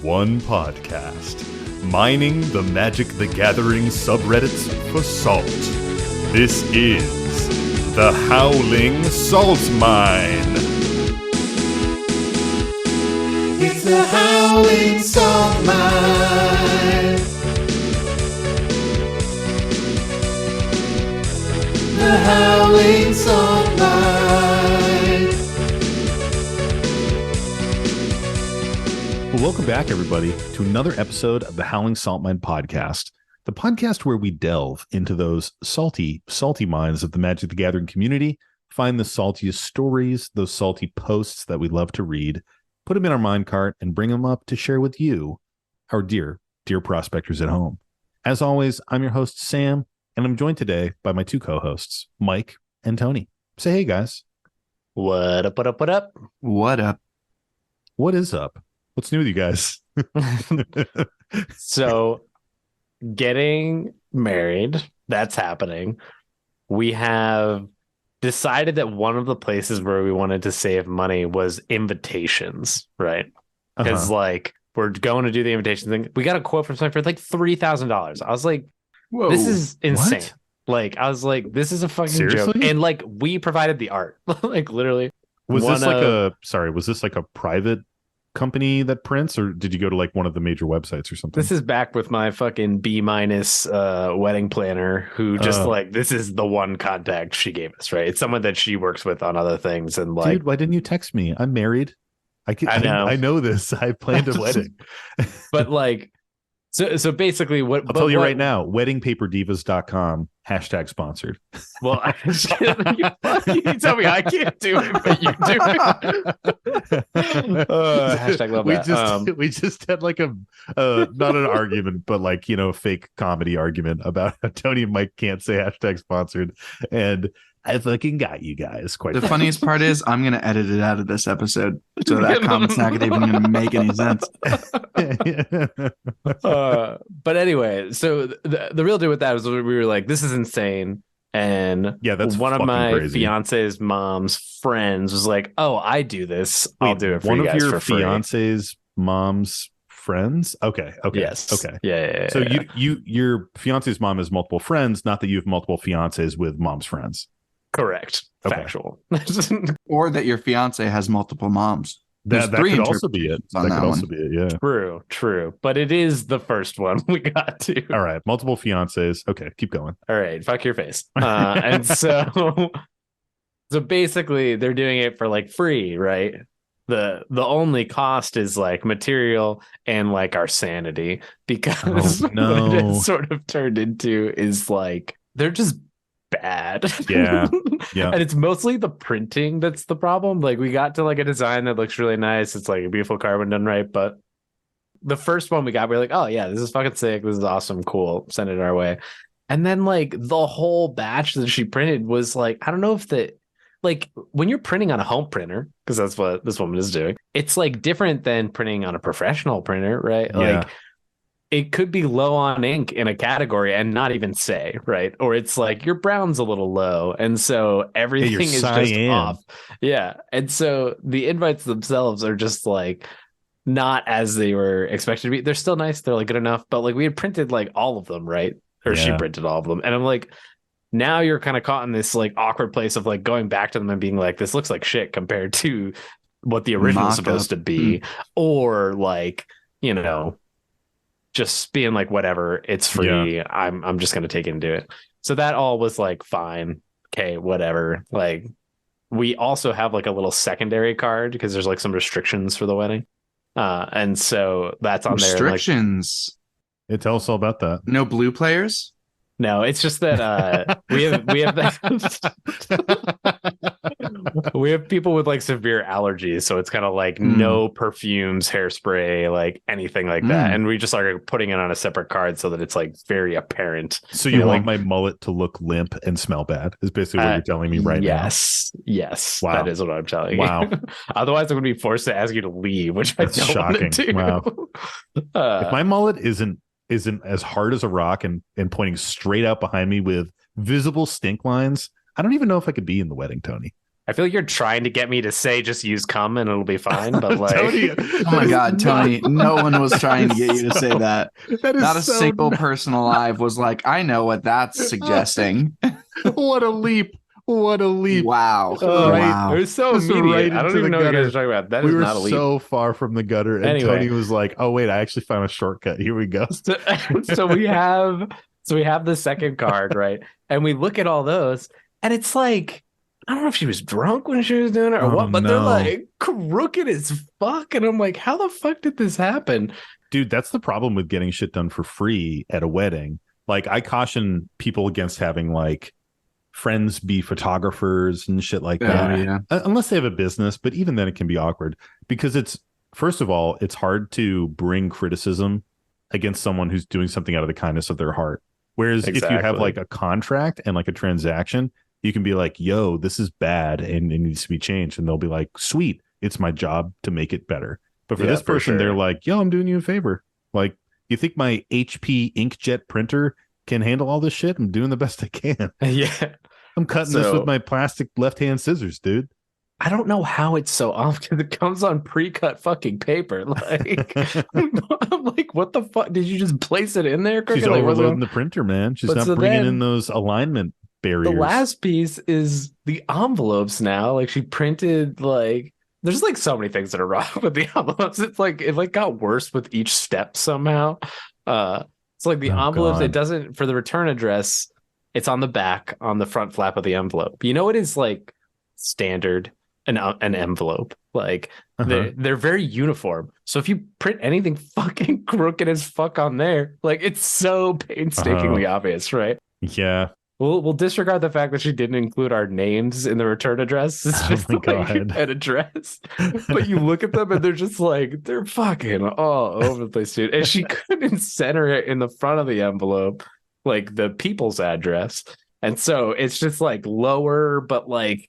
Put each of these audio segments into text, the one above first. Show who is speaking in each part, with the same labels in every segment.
Speaker 1: one podcast, mining the Magic the Gathering subreddits for salt. This is the Howling Salt Mine.
Speaker 2: It's the Howling Salt Mine. The Howling Salt Mine.
Speaker 1: Well, welcome back, everybody, to another episode of the Howling Salt Mine podcast, the podcast where we delve into those salty mines of the Magic the Gathering community, find the saltiest stories, those salty posts that we love to read, put them in our mine cart, and bring them up to share with you, our dear prospectors at home. As always, I'm your host, Sam, and I'm joined today by my two co-hosts, Mike and Tony. Say hey, guys.
Speaker 3: What up, what up, what up?
Speaker 4: What up?
Speaker 1: What is up? What's new with you guys?
Speaker 3: So, getting married, that's happening. We have decided that one of the places where we wanted to save money was invitations, right? Because like we're going to do the invitation thing. We got a quote from somebody for like $3,000. I was like,
Speaker 4: Whoa,
Speaker 3: this is insane.
Speaker 1: what?
Speaker 3: Like, I was like, this is a fucking
Speaker 1: Seriously?
Speaker 3: joke. And like, we provided the art. Like, literally.
Speaker 1: Was this like a private company that prints, or did you go to like one of the major websites or something?
Speaker 3: This is back with my fucking B- wedding planner who just like, this is the one contact she gave us, right? It's someone that she works with on other things. And like,
Speaker 1: dude, why didn't you text me? I'm married.
Speaker 3: I know.
Speaker 1: I know this. I planned a wedding.
Speaker 3: but like, so basically what
Speaker 1: I'll tell you right now, weddingpaperdivas.com, hashtag sponsored.
Speaker 3: Well, you tell me I can't do it, but you do it. Hashtag love that.
Speaker 1: We just had like a not an argument, but like, a fake comedy argument about how Tony and Mike can't say hashtag sponsored, and I fucking got you guys.
Speaker 4: The funniest part is I'm going to edit it out of this episode, so that comment's not even going to make any sense.
Speaker 3: But anyway, so the real deal with that was we were like, this is insane. And
Speaker 1: yeah, that's
Speaker 3: one of my
Speaker 1: crazy.
Speaker 3: fiance's mom's friends was like, oh, I do this. I'll do it for
Speaker 1: one
Speaker 3: you
Speaker 1: of
Speaker 3: guys
Speaker 1: your
Speaker 3: for free.
Speaker 1: fiance's mom's friends. Okay.
Speaker 3: Yes.
Speaker 1: Okay.
Speaker 3: Yeah.
Speaker 1: So your fiance's mom has multiple friends, not that you have multiple fiances with mom's friends.
Speaker 3: Correct.
Speaker 1: Okay.
Speaker 3: Factual.
Speaker 4: Or that your fiance has multiple moms.
Speaker 1: That could also be it.
Speaker 4: On that
Speaker 1: also
Speaker 4: one.
Speaker 1: be it. Yeah.
Speaker 3: True. But it is the first one we got to.
Speaker 1: All right. Multiple fiancés. Okay. Keep going.
Speaker 3: All right. Fuck your face. And so basically they're doing it for like free, right? The only cost is like material and like our sanity, because what it sort of turned into is like they're just bad.
Speaker 1: Yeah.
Speaker 3: And it's mostly the printing that's the problem. Like, we got to like a design that looks really nice. It's like a beautiful card when done right, but the first one we got, we were like, oh yeah, this is fucking sick, this is awesome, cool, send it our way. And then like the whole batch that she printed was like, I don't know if like when you're printing on a home printer, because that's what this woman is doing, it's like different than printing on a professional printer, right?
Speaker 1: Yeah.
Speaker 3: Like, it could be low on ink in a category and not even say, right? Or it's like your brown's a little low, and so everything is just off. Yeah. And so the invites themselves are just like not as they were expected to be. They're still nice, they're like good enough, but like we had printed like all of them, right? Or she printed all of them. And I'm like, now you're kind of caught in this like awkward place of like going back to them and being like, this looks like shit compared to what the original is supposed to be. Or like, just being like, whatever, it's free. Yeah. I'm just gonna take it and do it. So that all was like fine. Okay, whatever. Like, we also have like a little secondary card because there's like some restrictions for the wedding. And so that's on there.
Speaker 4: Restrictions.
Speaker 1: Yeah, tell us all about that.
Speaker 4: No blue players?
Speaker 3: No, it's just that we have people with like severe allergies, so it's kind of like no perfumes, hairspray, like anything like that, and we just are putting it on a separate card so that it's like very apparent.
Speaker 1: So you want my mullet to look limp and smell bad is basically what you're telling me right now.
Speaker 3: Yes,
Speaker 1: wow.
Speaker 3: That is what I'm telling you.
Speaker 1: Wow.
Speaker 3: Otherwise, I'm going to be forced to ask you to leave, which that's I don't want to do.
Speaker 1: Wow. If my mullet isn't as hard as a rock and pointing straight out behind me with visible stink lines, I don't even know if I could be in the wedding, Tony.
Speaker 3: I feel like you're trying to get me to say just use cum and it'll be fine, but like,
Speaker 4: Tony, oh my God, Tony, no one was trying to get you to say that.
Speaker 1: That is
Speaker 4: Not a
Speaker 1: so
Speaker 4: single person alive was like, I know what that's suggesting.
Speaker 1: What a leap. What a leap.
Speaker 4: Wow.
Speaker 1: Right.
Speaker 4: Wow.
Speaker 3: it was so
Speaker 1: Just
Speaker 3: immediate.
Speaker 1: right
Speaker 3: I don't
Speaker 1: into
Speaker 3: even
Speaker 1: the
Speaker 3: know what you
Speaker 1: gutter.
Speaker 3: guys are talking about. That
Speaker 1: We
Speaker 3: is
Speaker 1: were
Speaker 3: not a leap.
Speaker 1: so far from the gutter. And
Speaker 3: Anyway.
Speaker 1: Tony was like, oh, wait, I actually found a shortcut. Here we go.
Speaker 3: So we have the second card, right? And we look at all those, and it's like, I don't know if she was drunk when she was doing it or what, but they're like crooked as fuck. And I'm like, how the fuck did this happen?
Speaker 1: Dude, that's the problem with getting shit done for free at a wedding. Like, I caution people against having like friends be photographers and shit like that.
Speaker 4: Yeah.
Speaker 1: Unless they have a business, but even then it can be awkward because it's, first of all, it's hard to bring criticism against someone who's doing something out of the kindness of their heart. Whereas if you have like a contract and like a transaction, you can be like, yo, this is bad and it needs to be changed. And they'll be like, sweet, it's my job to make it better. But for this person, they're like, yo, I'm doing you a favor. Like, you think my HP inkjet printer can handle all this shit? I'm doing the best I can.
Speaker 3: Yeah.
Speaker 1: I'm cutting this with my plastic left-hand scissors, dude.
Speaker 3: I don't know how it's so off because it comes on pre-cut fucking paper. Like, I'm like, what the fuck? Did you just place it in there?
Speaker 1: She's
Speaker 3: like,
Speaker 1: overloading the printer, man. She's not bringing in those alignment barriers.
Speaker 3: The last piece is the envelopes now. Like, she printed like, there's like so many things that are wrong with the envelopes. It's like it like got worse with each step somehow. It's like the envelopes.
Speaker 1: God.
Speaker 3: It doesn't, for the return address, it's on the back on the front flap of the envelope. You know, it is like standard an envelope. Like they're very uniform. So if you print anything fucking crooked as fuck on there, like it's so painstakingly obvious, right?
Speaker 1: Yeah.
Speaker 3: We'll disregard the fact that she didn't include our names in the return address. It's just like an address. But you look at them and they're just like, they're fucking all over the place, dude. And she couldn't center it in the front of the envelope, like the people's address. And so it's just like lower, but like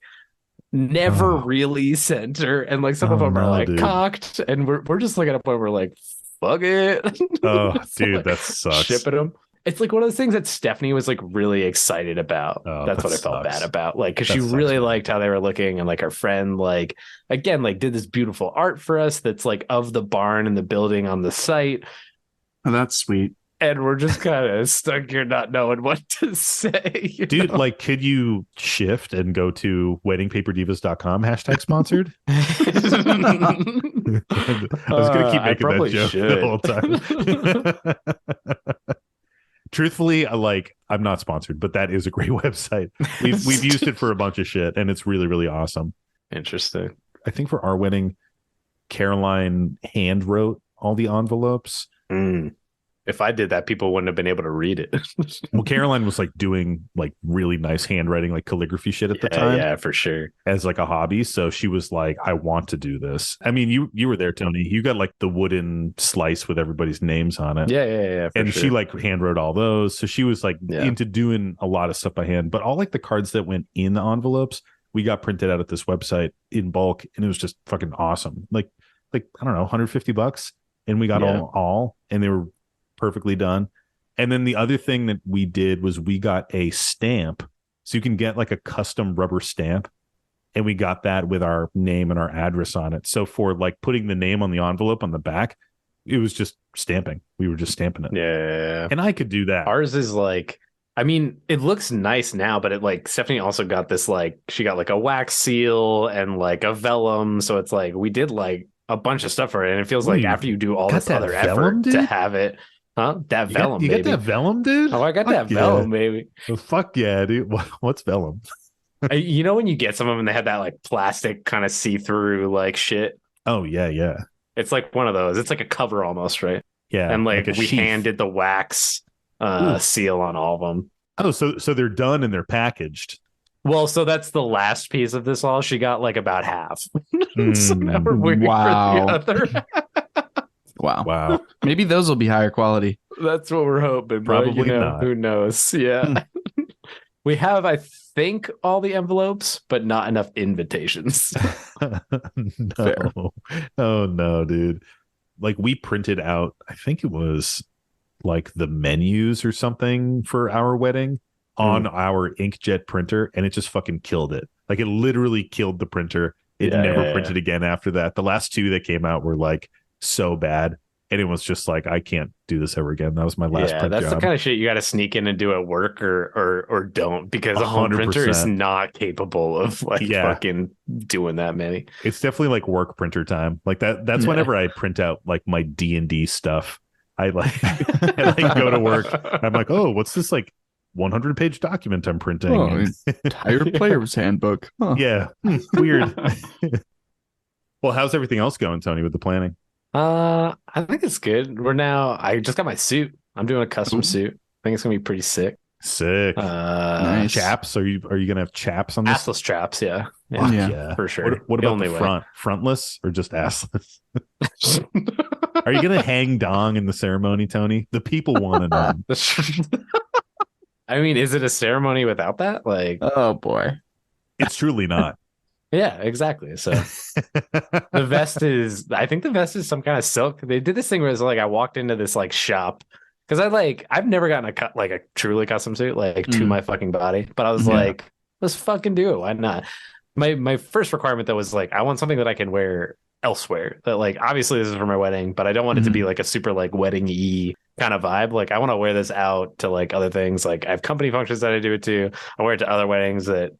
Speaker 3: never really center. And like some of them are like cocked. And we're just looking at a point where we're like, fuck it.
Speaker 1: Oh, dude,
Speaker 3: like,
Speaker 1: that sucks.
Speaker 3: Shipping them. It's like one of those things that Stephanie was like really excited about. That's what I felt bad about. Like, because she really liked how they were looking, and like her friend, like again, like did this beautiful art for us that's like of the barn and the building on the site.
Speaker 4: Oh, that's sweet.
Speaker 3: And we're just kind of stuck here not knowing what to say.
Speaker 1: Dude, like, could you shift and go to weddingpaperdivas.com #sponsored? I was going to keep making that joke the whole time. Truthfully, I'm not sponsored, but that is a great website. We've used it for a bunch of shit, and it's really, really awesome.
Speaker 3: Interesting.
Speaker 1: I think for our wedding, Caroline hand wrote all the envelopes.
Speaker 3: If I did that, people wouldn't have been able to read it.
Speaker 1: Well, Caroline was like doing like really nice handwriting, like calligraphy shit at the time.
Speaker 3: Yeah, for sure.
Speaker 1: As like a hobby. So she was like, I want to do this. I mean, you were there, Tony. You got like the wooden slice with everybody's names on it.
Speaker 3: Yeah.
Speaker 1: And she like hand wrote all those. So she was like into doing a lot of stuff by hand. But all like the cards that went in the envelopes, we got printed out at this website in bulk, and it was just fucking awesome. Like I don't know, $150, and we got all, and they were perfectly done. And then the other thing that we did was we got a stamp, so you can get like a custom rubber stamp, and we got that with our name and our address on it. So for like putting the name on the envelope on the back, it was just stamping. We were just stamping it.
Speaker 3: Yeah.
Speaker 1: And I could do that.
Speaker 3: Ours is like, I mean, it looks nice now, but it like Stephanie also got this, like she got like a wax seal and like a vellum. So it's like we did like a bunch of stuff for it, and it feels like after you do all this other effort to have it. Huh? That vellum,
Speaker 1: you
Speaker 3: baby.
Speaker 1: got that vellum, dude?
Speaker 3: Oh, I got that vellum, baby.
Speaker 1: Well, fuck yeah, dude. What's vellum?
Speaker 3: You know when you get some of them, they have that like plastic kind of see-through like shit.
Speaker 1: Oh yeah.
Speaker 3: It's like one of those. It's like a cover almost, right?
Speaker 1: Yeah.
Speaker 3: And like
Speaker 1: a
Speaker 3: we
Speaker 1: sheath.
Speaker 3: handed the wax seal on all of them.
Speaker 1: Oh, so they're done and they're packaged.
Speaker 3: Well, so that's the last piece of this all. She got like about half. So now we're waiting for the other.
Speaker 4: Wow. Maybe those will be higher quality.
Speaker 3: That's what we're hoping.
Speaker 1: Probably not.
Speaker 3: Who knows? Yeah. We have, I think, all the envelopes, but not enough invitations.
Speaker 1: No.
Speaker 3: Fair.
Speaker 1: Oh no, dude. Like we printed out, I think it was like the menus or something for our wedding on our inkjet printer, and it just fucking killed it. Like it literally killed the printer. It never printed again after that. The last 2 that came out were like so bad. And it was just like, I can't do this ever again. That was my last print
Speaker 3: that's
Speaker 1: job.
Speaker 3: the kind of shit you got to sneak in and do at work or don't, because a home printer is not capable of fucking doing that many.
Speaker 1: It's definitely like work printer time. Like that's whenever I print out like my D&D stuff. I go to work. I'm like, oh, what's this like 100-page document I'm printing?
Speaker 4: Oh, entire player's handbook. Huh.
Speaker 1: Yeah, weird. Well, how's everything else going, Tony, with the planning?
Speaker 3: I think it's good. I just got my suit. I'm doing a custom suit. I think it's gonna be pretty sick.
Speaker 1: Sick.
Speaker 3: Nice.
Speaker 1: Chaps? Are you gonna have chaps on this?
Speaker 3: Assless chaps, yeah, for sure.
Speaker 1: What about the front? Frontless or just assless? Are you gonna hang dong in the ceremony, Tony? The people want to know.
Speaker 3: I mean, is it a ceremony without that? Like,
Speaker 4: oh boy,
Speaker 1: it's truly not.
Speaker 3: Yeah, exactly. So I think the vest is some kind of silk. They did this thing where it's like I walked into this like shop because I've never gotten a truly custom suit to my fucking body, but I was like, let's fucking do it. Why not? My first requirement though was like I want something that I can wear elsewhere. That like obviously this is for my wedding, but I don't want it to be like a super like wedding-y kind of vibe. Like I want to wear this out to like other things. Like I have company functions that I do it to. I wear it to other weddings that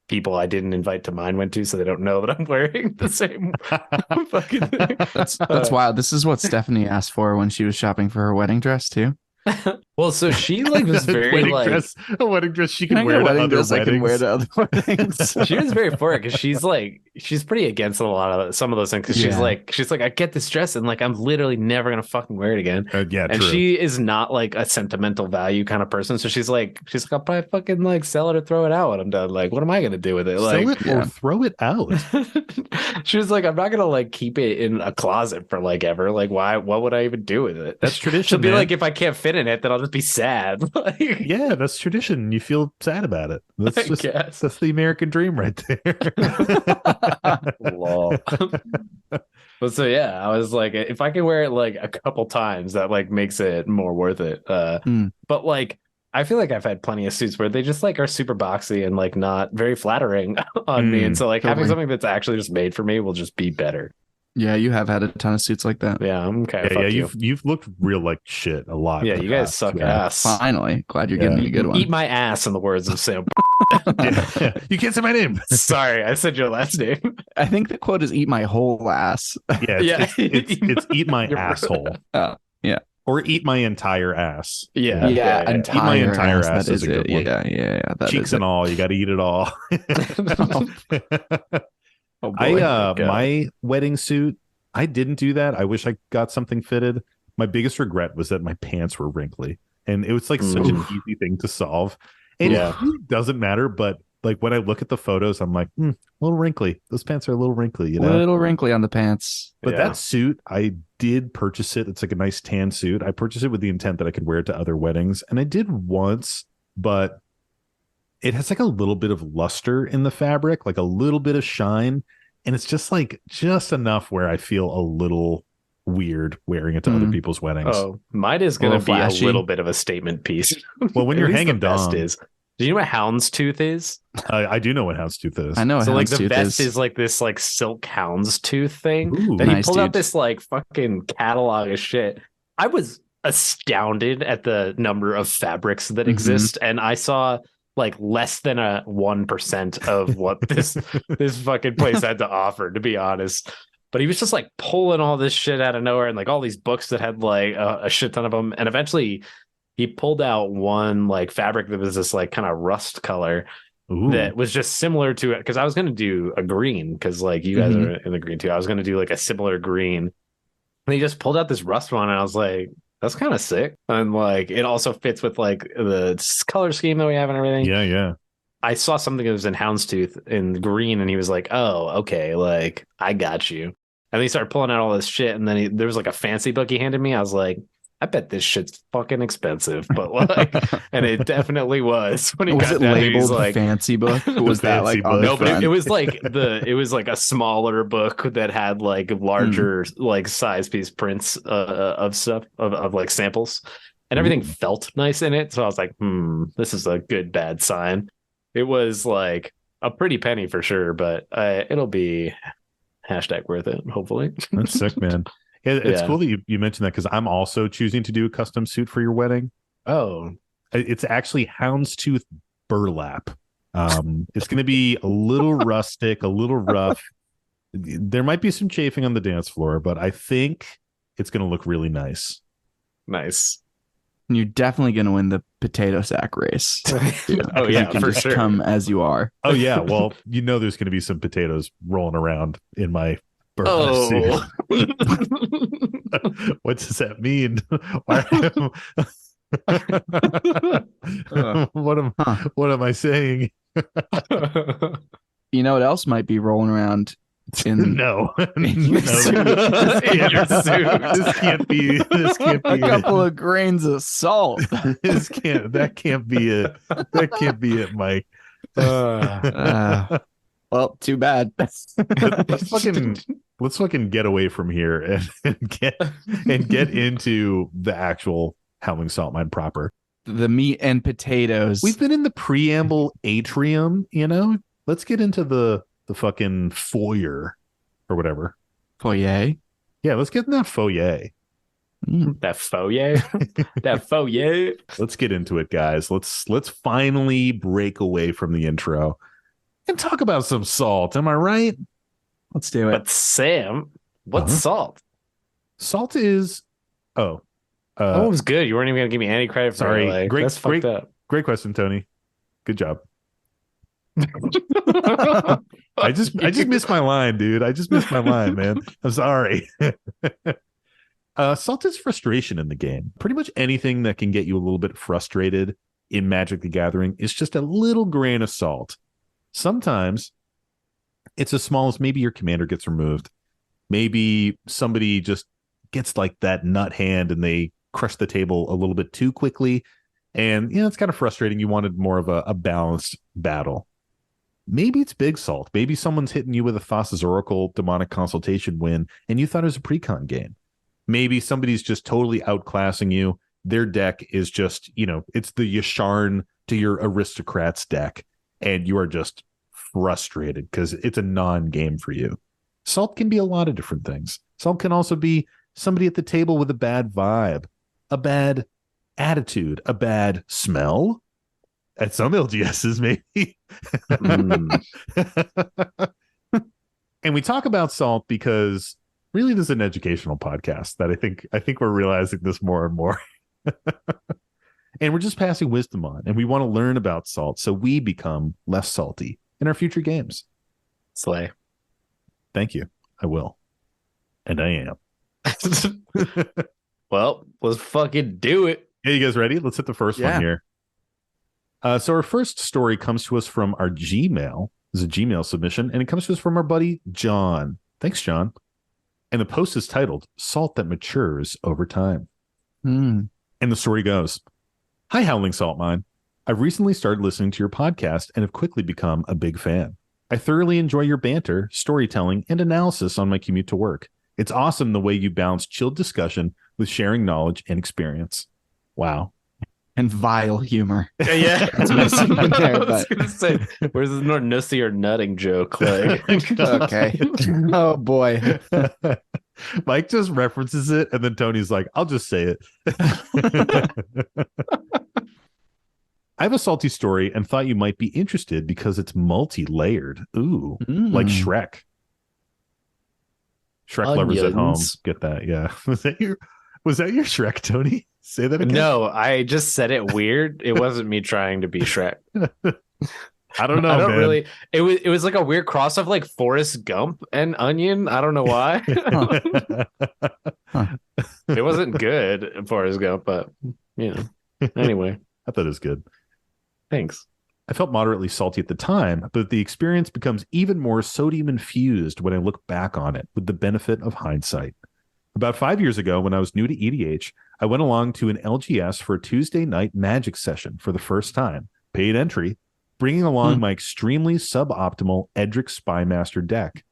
Speaker 3: people I didn't invite to mine went to, so they don't know that I'm wearing the same fucking thing.
Speaker 4: That's wild. This is what Stephanie asked for when she was shopping for her wedding dress too.
Speaker 3: Well, so she like was very
Speaker 1: a wedding dress she can wear to other weddings.
Speaker 4: I can wear to other weddings.
Speaker 3: She was very for it because she's pretty against a lot of some of those things because she's like I get this dress and like I'm literally never gonna fucking wear it again. And
Speaker 1: true.
Speaker 3: She is not like a sentimental value kind of person, so she's like I'll probably fucking like sell it or throw it out when I'm done. Like what am I gonna do with it? Like
Speaker 1: sell it or throw it out.
Speaker 3: She was like I'm not gonna like keep it in a closet for like ever. Like why? What would I even do with it?
Speaker 1: That's tradition.
Speaker 3: She'll be like if I can't fit in it, then I'll just be sad.
Speaker 1: Yeah, that's tradition. You feel sad about it. That's the American dream right there.
Speaker 3: Lol. But so yeah, I was like, if I can wear it like a couple times, that like makes it more worth it. But like, I feel like I've had plenty of suits where they just like are super boxy and like not very flattering on me, and so like having something that's actually just made for me will just be better.
Speaker 4: Yeah, you have had a ton of suits like that.
Speaker 3: Yeah, okay.
Speaker 1: Yeah, you've looked real like shit a lot.
Speaker 3: Yeah, you guys suck ass.
Speaker 4: Finally, glad you're giving me a good one.
Speaker 3: Eat my ass, in the words of Sam.
Speaker 1: You can't say my name.
Speaker 3: Sorry, I said your last name.
Speaker 4: I think the quote is "eat my whole ass."
Speaker 1: It's eat my asshole.
Speaker 4: Yeah.
Speaker 1: Or eat my entire ass.
Speaker 3: Yeah.
Speaker 1: Eat my entire ass.
Speaker 4: That is a good one. Yeah.
Speaker 1: Cheeks and all. You got to eat it all.
Speaker 3: Oh boy,
Speaker 1: my wedding suit, I didn't do that. I wish I got something fitted. My biggest regret was that my pants were wrinkly, and it was like such an easy thing to solve. And it really doesn't matter, but like when I look at the photos, I'm like, a little wrinkly. Those pants are a little wrinkly, you know?
Speaker 4: A little wrinkly on the pants.
Speaker 1: But that suit, I did purchase it. It's like a nice tan suit. I purchased it with the intent that I could wear it to other weddings, and I did once, but it has like a little bit of luster in the fabric, like a little bit of shine. And it's just enough where I feel a little weird wearing it to other people's weddings.
Speaker 3: Oh, mine is going to be a little bit of a statement piece.
Speaker 1: Well, when you're hanging dong.
Speaker 3: Do you know what houndstooth is?
Speaker 1: I do know what houndstooth is.
Speaker 4: I know.
Speaker 3: So like the vest is like this like silk houndstooth thing.
Speaker 1: Ooh,
Speaker 3: and he pulled out this like fucking catalog of shit. I was astounded at the number of fabrics that exist, and I saw like less than a 1% of what this fucking place had to offer, to be honest. But he was just like pulling all this shit out of nowhere, and like all these books that had like a shit ton of them. And eventually he pulled out one like fabric that was this like kind of rust color that was just similar to it. Because I was going to do a green, because like you guys are in the green too. I was going to do like a similar green. And he just pulled out this rust one, and I was like, that's kind of sick. And like it also fits with like the color scheme that we have and everything.
Speaker 1: Yeah.
Speaker 3: I saw something that was in houndstooth in green, and he was like, oh, okay, like I got you. And then he started pulling out all this shit, and then there was like a fancy book he handed me. I was like, I bet this shit's fucking expensive, but like, and it definitely was. When he
Speaker 4: was
Speaker 3: got
Speaker 4: it
Speaker 3: that,
Speaker 4: labeled
Speaker 3: like,
Speaker 4: fancy book? Was that like on
Speaker 3: no?
Speaker 4: the front?
Speaker 3: But it was like it was like a smaller book that had like larger like size piece prints of stuff of like samples, and everything felt nice in it. So I was like, this is a good bad sign. It was like a pretty penny for sure, but it'll be #worth it, hopefully.
Speaker 1: That's sick, man. It's cool that you mentioned that because I'm also choosing to do a custom suit for your wedding.
Speaker 3: Oh,
Speaker 1: it's actually houndstooth burlap. It's going to be a little rustic, a little rough. There might be some chafing on the dance floor, but I think it's going to look really nice.
Speaker 3: Nice.
Speaker 4: And you're definitely going to win the potato sack race.
Speaker 3: Oh yeah,
Speaker 4: you can
Speaker 3: for
Speaker 4: just
Speaker 3: sure.
Speaker 4: come as you are.
Speaker 1: Oh yeah, well, there's going to be some potatoes rolling around in my burlap suit. What does that mean? What am I saying?
Speaker 4: You know what else might be rolling around in
Speaker 1: no,
Speaker 4: This
Speaker 1: can't be
Speaker 4: a couple of grains of salt.
Speaker 1: That can't be it, Mike.
Speaker 4: Well, too bad.
Speaker 1: let's fucking get away from here and get into the actual Howling Salt Mine proper.
Speaker 4: The meat and potatoes.
Speaker 1: We've been in the preamble atrium, let's get into the fucking foyer or whatever.
Speaker 4: Foyer.
Speaker 1: Yeah, let's get in that foyer.
Speaker 3: That foyer. That foyer.
Speaker 1: Let's get into it, guys. Let's finally break away from the intro and talk about some salt. Am I right?
Speaker 4: Let's do it.
Speaker 3: But Sam, what's salt?
Speaker 1: Salt is
Speaker 3: it was good. You weren't even gonna give me any credit for
Speaker 1: sorry.
Speaker 3: it. That's fucked up.
Speaker 1: Great question, Tony. Good job. I just missed my line, dude. I just missed my line, man. I'm sorry. Salt is frustration in the game. Pretty much anything that can get you a little bit frustrated in Magic the Gathering is just a little grain of salt. Sometimes it's as small as maybe your commander gets removed. Maybe somebody just gets like that nut hand and they crush the table a little bit too quickly. And, it's kind of frustrating. You wanted more of a balanced battle. Maybe it's big salt. Maybe someone's hitting you with a Thassa's Oracle Demonic Consultation win and you thought it was a precon game. Maybe somebody's just totally outclassing you. Their deck is just, it's the Yasharn to your Aristocrats deck. And you are just frustrated because it's a non-game for you. Salt can be a lot of different things. Salt can also be somebody at the table with a bad vibe, a bad attitude, a bad smell. At some LGSs, maybe. And we talk about salt because really this is an educational podcast that I think we're realizing this more and more. And we're just passing wisdom on, and we want to learn about salt so we become less salty in our future games.
Speaker 3: Slay.
Speaker 1: Thank you. I will. And I am.
Speaker 3: Well, let's fucking do it.
Speaker 1: Hey, you guys ready? Let's hit the first one here. So our first story comes to us from our Gmail. This is a Gmail submission, and it comes to us from our buddy John. Thanks, John. And the post is titled Salt That Matures Over Time. And the story goes, Hi, Howling Salt Mine. I've recently started listening to your podcast and have quickly become a big fan. I thoroughly enjoy your banter, storytelling, and analysis on my commute to work. It's awesome the way you balance chilled discussion with sharing knowledge and experience. Wow.
Speaker 4: And vile humor.
Speaker 3: Yeah.
Speaker 4: It's missing in there,
Speaker 3: I was going to say, where's the nussy or nutting joke? Like,
Speaker 4: okay. Oh, boy.
Speaker 1: Mike just references it, and then Tony's like, I'll just say it. I have a salty story and thought you might be interested because it's multi-layered. Ooh, like Shrek. Shrek lovers at home. Get that, yeah. Was that your Shrek, Tony? Say that again.
Speaker 3: No, I just said it weird. It wasn't me trying to be Shrek.
Speaker 1: I don't know.
Speaker 3: I don't really. It was like a weird cross of like Forrest Gump and Onion. I don't know why. It wasn't good, Forrest Gump, but Anyway,
Speaker 1: I thought it was good.
Speaker 3: Thanks.
Speaker 1: I felt moderately salty at the time, but the experience becomes even more sodium infused when I look back on it with the benefit of hindsight. About 5 years ago, when I was new to EDH, I went along to an LGS for a Tuesday night Magic session for the first time, paid entry, bringing along my extremely suboptimal Edric Spymaster deck.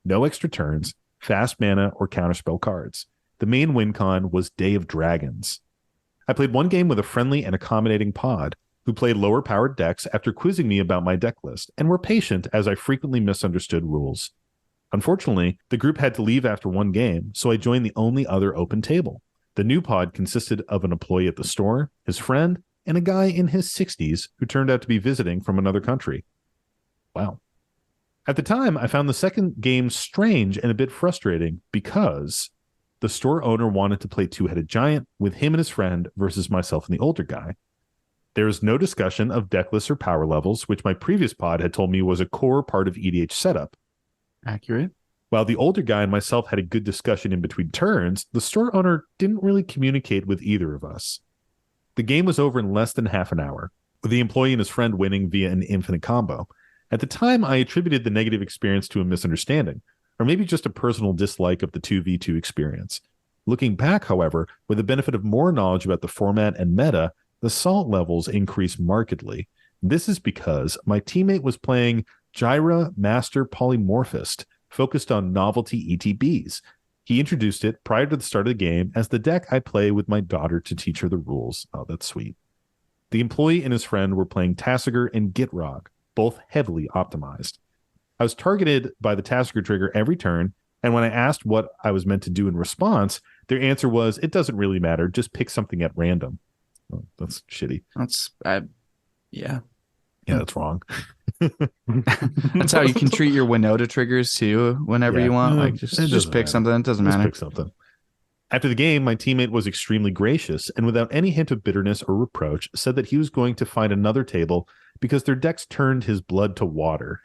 Speaker 1: No extra turns, fast mana, or counterspell cards. The main win con was Day of Dragons. I played one game with a friendly and accommodating pod, who played lower powered decks after quizzing me about my deck list and were patient as I frequently misunderstood rules. Unfortunately, the group had to leave after one game, so I joined the only other open table. The new pod consisted of an employee at the store, his friend, and a guy in his 60s who turned out to be visiting from another country. Wow. At the time, I found the second game strange and a bit frustrating because the store owner wanted to play Two-Headed Giant with him and his friend versus myself and the older guy. There is no discussion of deck lists or power levels, which my previous pod had told me was a core part of EDH setup.
Speaker 4: Accurate.
Speaker 1: While the older guy and myself had a good discussion in between turns, the store owner didn't really communicate with either of us. The game was over in less than half an hour, with the employee and his friend winning via an infinite combo. At the time, I attributed the negative experience to a misunderstanding, or maybe just a personal dislike of the 2v2 experience. Looking back, however, with the benefit of more knowledge about the format and meta, the salt levels increased markedly. This is because my teammate was playing Gyra Master Polymorphist, focused on novelty ETBs. He introduced it prior to the start of the game as the deck I play with my daughter to teach her the rules. Oh, that's sweet. The employee and his friend were playing Tassiger and Gitrog, both heavily optimized. I was targeted by the Tassiger trigger every turn, and when I asked what I was meant to do in response, their answer was, it doesn't really matter, just pick something at random. Oh, that's shitty.
Speaker 4: That's yeah.
Speaker 1: Yeah, that's wrong.
Speaker 4: That's how you can treat your Winota triggers too whenever you want. Like just pick something. It doesn't matter.
Speaker 1: Pick something. After the game, my teammate was extremely gracious and without any hint of bitterness or reproach said that he was going to find another table because their decks turned his blood to water.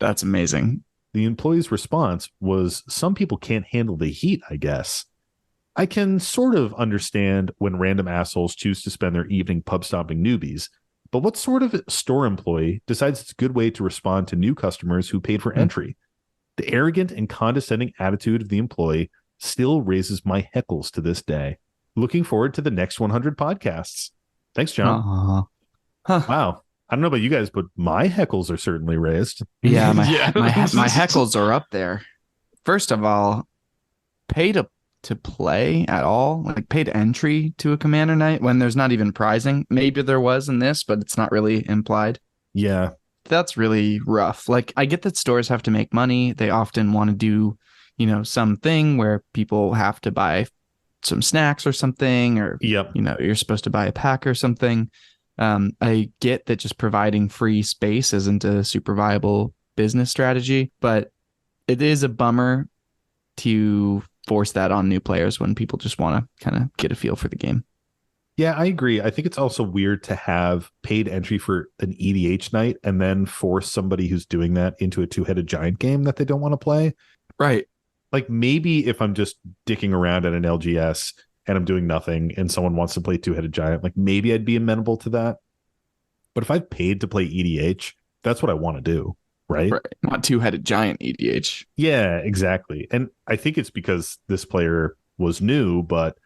Speaker 4: That's amazing.
Speaker 1: The employee's response was, some people can't handle the heat, I guess. I can sort of understand when random assholes choose to spend their evening pub stomping newbies, but what sort of store employee decides it's a good way to respond to new customers who paid for entry? The arrogant and condescending attitude of the employee still raises my heckles to this day. Looking forward to the next 100 podcasts. Thanks, John.
Speaker 4: Huh.
Speaker 1: Wow. I don't know about you guys, but my heckles are certainly raised.
Speaker 4: Yeah, my heckles are up there. First of all, pay to play at all, like paid entry to a commander night when there's not even prizing. Maybe there was in this, but it's not really implied.
Speaker 1: Yeah.
Speaker 4: That's really rough. Like, I get that stores have to make money. They often want to do, something where people have to buy some snacks or something, or, you're supposed to buy a pack or something. I get that just providing free space isn't a super viable business strategy, but it is a bummer to force that on new players when people just want to kind of get a feel for the game.
Speaker 1: Yeah, I agree. I think it's also weird to have paid entry for an EDH night and then force somebody who's doing that into a Two-Headed Giant game that they don't want to play.
Speaker 4: Right.
Speaker 1: Like, maybe if I'm just dicking around at an LGS and I'm doing nothing and someone wants to play Two-Headed Giant, like maybe I'd be amenable to that. But if I've paid to play EDH, that's what I want to do. Right?
Speaker 4: Not Two-Headed Giant EDH.
Speaker 1: Yeah, exactly. And I think it's because this player was new, but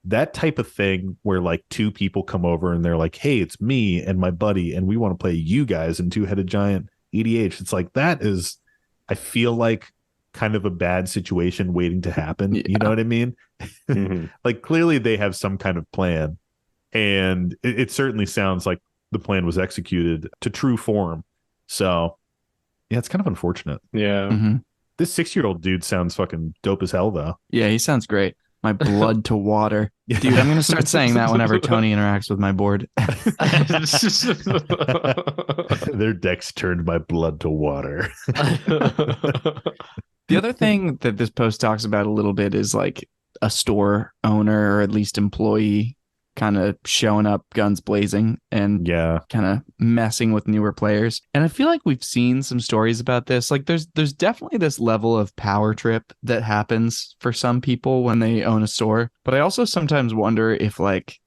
Speaker 1: that type of thing where like two people come over and they're like, hey, it's me and my buddy, and we want to play you guys in Two-Headed Giant EDH. It's like, that is, I feel like kind of a bad situation waiting to happen. Yeah. You know what I mean? Mm-hmm. Like, clearly they have some kind of plan. And it certainly sounds like the plan was executed to true form. So yeah, it's kind of unfortunate.
Speaker 3: Yeah.
Speaker 4: Mm-hmm.
Speaker 1: This 6-year-old dude sounds fucking dope as hell, though.
Speaker 4: Yeah, he sounds great. My blood to water. Dude, I'm going to start saying that whenever Tony interacts with my board.
Speaker 1: Their decks turned my blood to water.
Speaker 4: The other thing that this post talks about a little bit is like a store owner or at least employee kind of showing up guns blazing and kind of messing with newer players. And I feel like we've seen some stories about this. Like there's definitely this level of power trip that happens for some people when they own a store. But I also sometimes wonder if like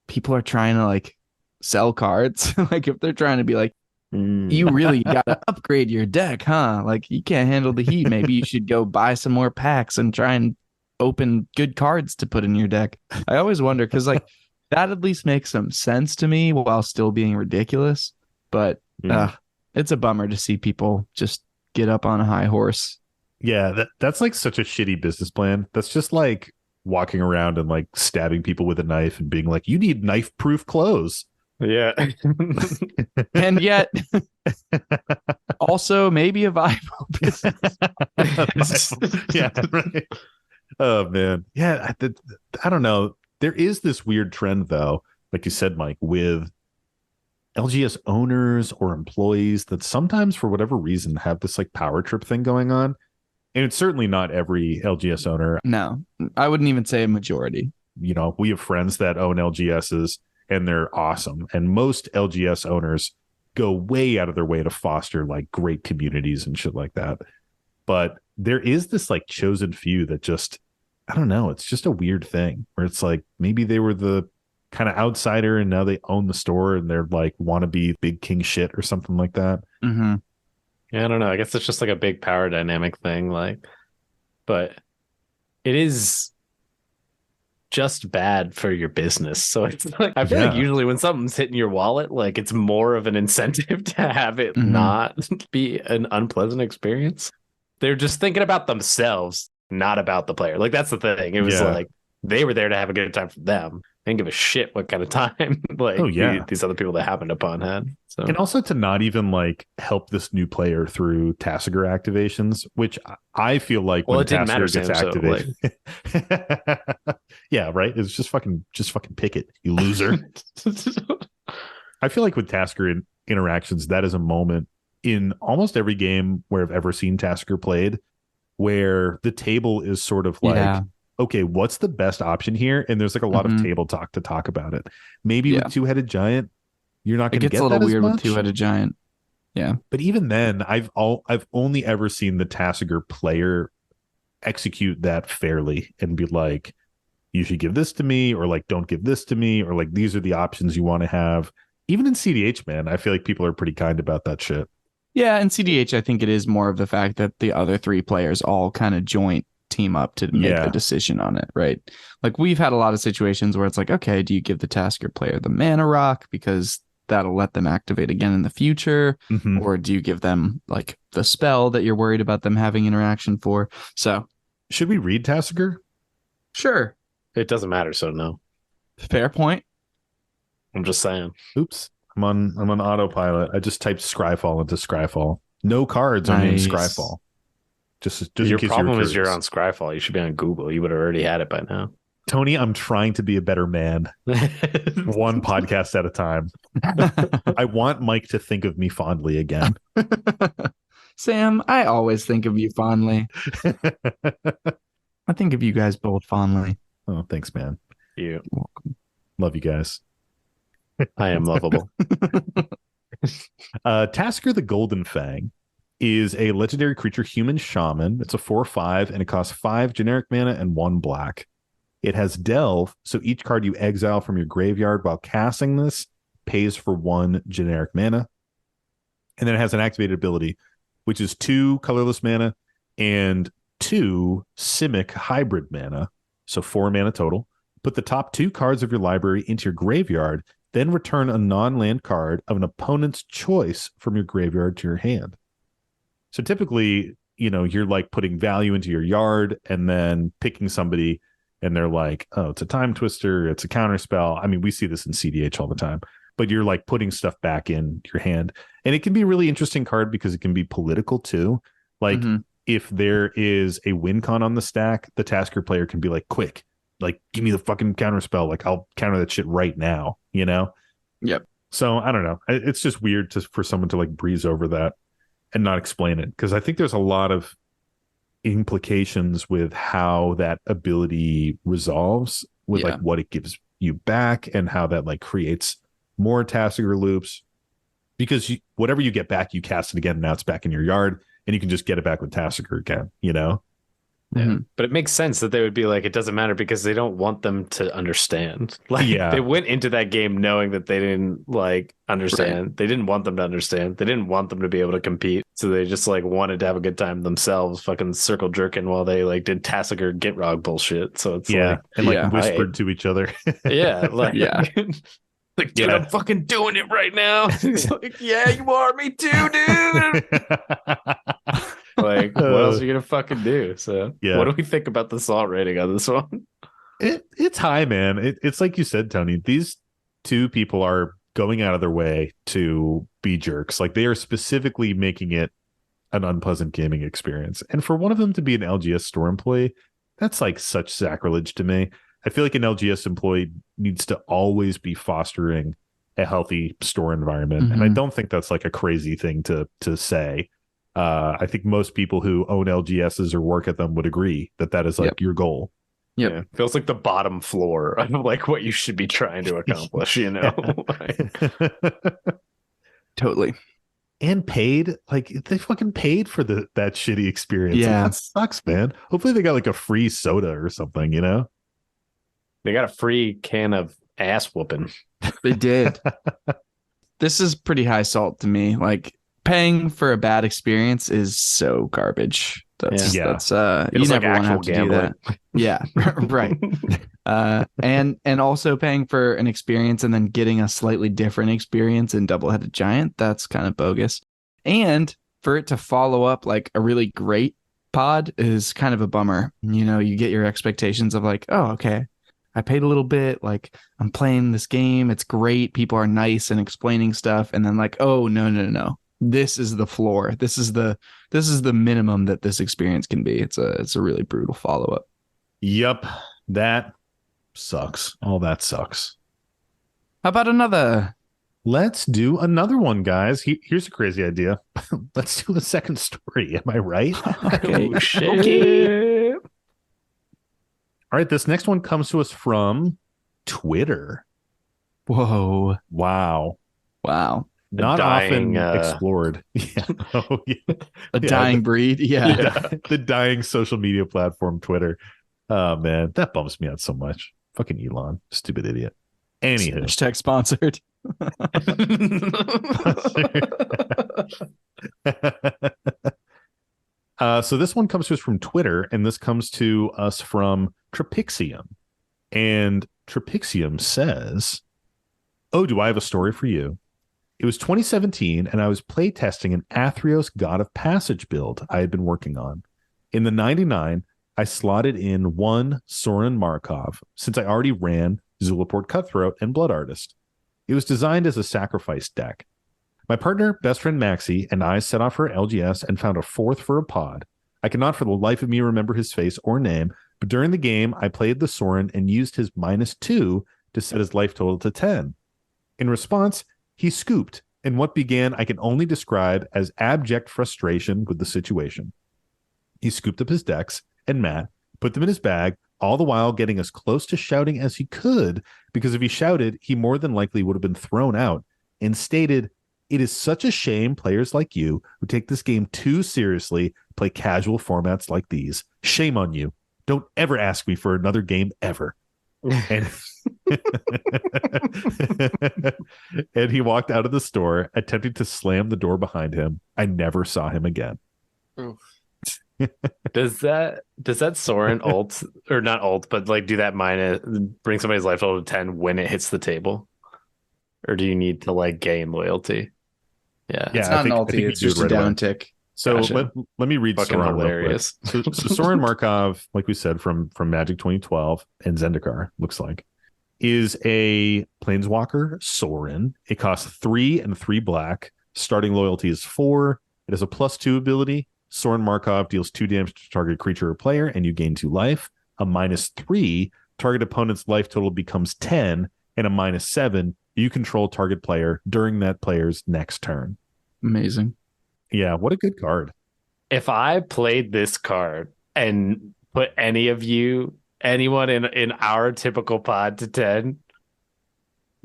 Speaker 4: people are trying to like sell cards. Like if they're trying to be like, you really got to upgrade your deck, huh? Like you can't handle the heat. Maybe you should go buy some more packs and try and open good cards to put in your deck. I always wonder because like that at least makes some sense to me while still being ridiculous. But it's a bummer to see people just get up on a high horse.
Speaker 1: Yeah, that's like such a shitty business plan. That's just like walking around and like stabbing people with a knife and being like, you need knife proof clothes.
Speaker 3: Yeah.
Speaker 4: And yet also maybe a viable business.
Speaker 1: Yeah, right. Oh man. Yeah, I don't know. There is this weird trend though, like you said, Mike, with LGS owners or employees that sometimes for whatever reason have this like power trip thing going on. And it's certainly not every LGS owner.
Speaker 4: No, I wouldn't even say a majority.
Speaker 1: You know, we have friends that own LGSs and they're awesome. And most LGS owners go way out of their way to foster like great communities and shit like that. But there is this like chosen few that just, I don't know, it's just a weird thing where it's like maybe they were the kind of outsider and now they own the store and they're like want to be big king shit or something like that.
Speaker 4: Mm-hmm.
Speaker 3: Yeah, I don't know. I guess it's just like a big power dynamic thing. Like, but it is just bad for your business. So it's like, I feel like usually when something's hitting your wallet, like it's more of an incentive to have it not be an unpleasant experience. They're just thinking about themselves, not about the player. Like that's the thing. It was like they were there to have a good time for them. They didn't give a shit what kind of time like these other people that happened upon had. So.
Speaker 1: And also to not even like help this new player through Tasigur activations, which I feel like when Tasigur gets activated. So, like... yeah, right. It's just fucking pick it, you loser. I feel like with Tasigur interactions, that is a moment in almost every game where I've ever seen Tasigur played, where the table is sort of like, okay, what's the best option here? And there's like a lot of table talk to talk about it. Maybe with Two-Headed Giant, you're not going to get that as much. It gets a little weird with
Speaker 4: Two-Headed Giant. Yeah.
Speaker 1: But even then, I've only ever seen the Tasigur player execute that fairly and be like, you should give this to me, or like, don't give this to me, or like, these are the options you want to have. Even in CDH, man, I feel like people are pretty kind about that shit.
Speaker 4: Yeah, in CDH, I think it is more of the fact that the other three players all kind of joint team up to make a decision on it, right? Like we've had a lot of situations where it's like, okay, do you give the Tasigur player the mana rock because that'll let them activate again in the future, or do you give them like the spell that you're worried about them having interaction for? So
Speaker 1: should we read Tasigur?
Speaker 4: Sure.
Speaker 3: It doesn't matter, so no.
Speaker 4: Fair point.
Speaker 3: I'm just saying.
Speaker 1: Oops. I'm on autopilot. I just typed Scryfall into Scryfall. No cards are named Scryfall. Just
Speaker 3: your problem is you're on Scryfall. You should be on Google. You would have already had it by now.
Speaker 1: Tony, I'm trying to be a better man. One podcast at a time. I want Mike to think of me fondly again.
Speaker 4: Sam, I always think of you fondly. I think of you guys both fondly.
Speaker 1: Oh, thanks, man.
Speaker 3: You're
Speaker 4: welcome.
Speaker 1: Love you guys.
Speaker 3: I am lovable.
Speaker 1: Tasigur the Golden Fang is a legendary creature human shaman. It's a 4/5 and it costs 5 generic mana and 1 black. It has Delve, so each card you exile from your graveyard while casting this pays for 1 generic mana. And then it has an activated ability, which is 2 colorless mana and 2 Simic hybrid mana, so 4 mana total. Put the top 2 cards of your library into your graveyard, then return a non-land card of an opponent's choice from your graveyard to your hand. So typically, you know, you're like putting value into your yard and then picking somebody and they're like, oh, it's a time twister, it's a counter spell. I mean, we see this in CDH all the time, but you're like putting stuff back in your hand. And it can be a really interesting card because it can be political too. Like if there is a win con on the stack, the Tasigur player can be like, quick, like, give me the fucking counter spell. Like, I'll counter that shit right now, you know?
Speaker 4: Yep.
Speaker 1: So I don't know. It's just weird for someone to like breeze over that and not explain it, because I think there's a lot of implications with how that ability resolves with like what it gives you back and how that like creates more Tasigur loops, because whatever you get back, you cast it again and now it's back in your yard and you can just get it back with Tasigur again, you know?
Speaker 3: Yeah. But it makes sense that they would be like, it doesn't matter because they don't want them to understand. Like they went into that game knowing that they didn't like understand. Right. They didn't want them to understand. They didn't want them to be able to compete. So they just like wanted to have a good time themselves, fucking circle jerking while they like did Tasigur Gitrog bullshit. So it's like,
Speaker 1: and like whispered to each other.
Speaker 3: Like, dude, I'm fucking doing it right now. He's like, yeah, you are. Me too, dude. Like, what else are you gonna fucking do? So, what do we think about the salt rating on this one?
Speaker 1: It's high, man. It's like you said, Tony. These two people are going out of their way to be jerks. Like they are specifically making it an unpleasant gaming experience. And for one of them to be an LGS store employee, that's like such sacrilege to me. I feel like an LGS employee needs to always be fostering a healthy store environment. Mm-hmm. And I don't think that's like a crazy thing to say. I think most people who own LGSs or work at them would agree that is like your goal.
Speaker 3: Yep. Yeah, feels like the bottom floor of like what you should be trying to accomplish, you know?
Speaker 4: Totally.
Speaker 1: And paid, like they fucking paid for that shitty experience.
Speaker 4: Yeah.
Speaker 1: Like, that sucks, man. Hopefully they got like a free soda or something, you know?
Speaker 3: They got a free can of ass whooping.
Speaker 4: They did. This is pretty high salt to me. Like paying for a bad experience is so garbage. That's you never want to have to do that. Yeah, right. And also paying for an experience and then getting a slightly different experience in Double-Headed Giant, that's kind of bogus. And for it to follow up like a really great pod is kind of a bummer. You know, you get your expectations of like, oh, okay, I paid a little bit, like I'm playing this game, it's great, people are nice and explaining stuff, and then like, oh no. This is the floor. This is the minimum that this experience can be. It's a really brutal follow-up.
Speaker 1: Yep. That sucks. All that sucks.
Speaker 4: How about another?
Speaker 1: Let's do another one, guys. Here's a crazy idea. Let's do a second story. Am I right?
Speaker 4: Okay.
Speaker 3: Oh, shit.
Speaker 4: Okay.
Speaker 1: All right. This next one comes to us from Twitter.
Speaker 4: Whoa.
Speaker 1: Wow. Not
Speaker 3: dying,
Speaker 1: often explored. Yeah. Oh, yeah.
Speaker 4: A dying breed. Yeah.
Speaker 1: The dying social media platform, Twitter. Oh, man. That bumps me out so much. Fucking Elon. Stupid idiot. Anywho.
Speaker 4: Hashtag sponsored.
Speaker 1: So this one comes to us from Twitter, and this comes to us from Trapixium. And Trapixium says, "Oh, do I have a story for you? It was 2017, and I was playtesting an Athreos God of Passage build I had been working on. In the 99, I slotted in one Sorin Markov, since I already ran Zulaport Cutthroat and Blood Artist. It was designed as a sacrifice deck. My partner, best friend Maxie, and I set off for LGS and found a fourth for a pod. I cannot for the life of me remember his face or name, but during the game, I played the Sorin and used his -2 to set his life total to 10. In response, he scooped, in what began I can only describe as abject frustration with the situation. He scooped up his decks and Matt, put them in his bag, all the while getting as close to shouting as he could, because if he shouted, he more than likely would have been thrown out, and stated, 'It is such a shame players like you, who take this game too seriously, play casual formats like these. Shame on you. Don't ever ask me for another game ever.' And and he walked out of the store, attempting to slam the door behind him. I never saw him again."
Speaker 3: Does that Sorin ult, or not ult, but like do that bring somebody's life total to 10 when it hits the table? Or do you need to like gain loyalty? Yeah.
Speaker 4: It's not an ulti, it's just a down tick.
Speaker 1: So
Speaker 3: Gotcha.
Speaker 1: let me read
Speaker 3: Fucking
Speaker 1: Sorin
Speaker 3: hilarious.
Speaker 1: real quick. So Sorin Markov, like we said, from Magic 2012 and Zendikar, looks like, is a Planeswalker Sorin. It costs 3 and 3 black. Starting loyalty is 4. It has a +2 ability. Sorin Markov deals 2 damage to target creature or player, and you gain 2 life. A -3, target opponent's life total becomes 10, and a -7, you control target player during that player's next turn.
Speaker 4: Amazing.
Speaker 1: Yeah, what a good card.
Speaker 3: If I played this card and put anyone in our typical pod to 10,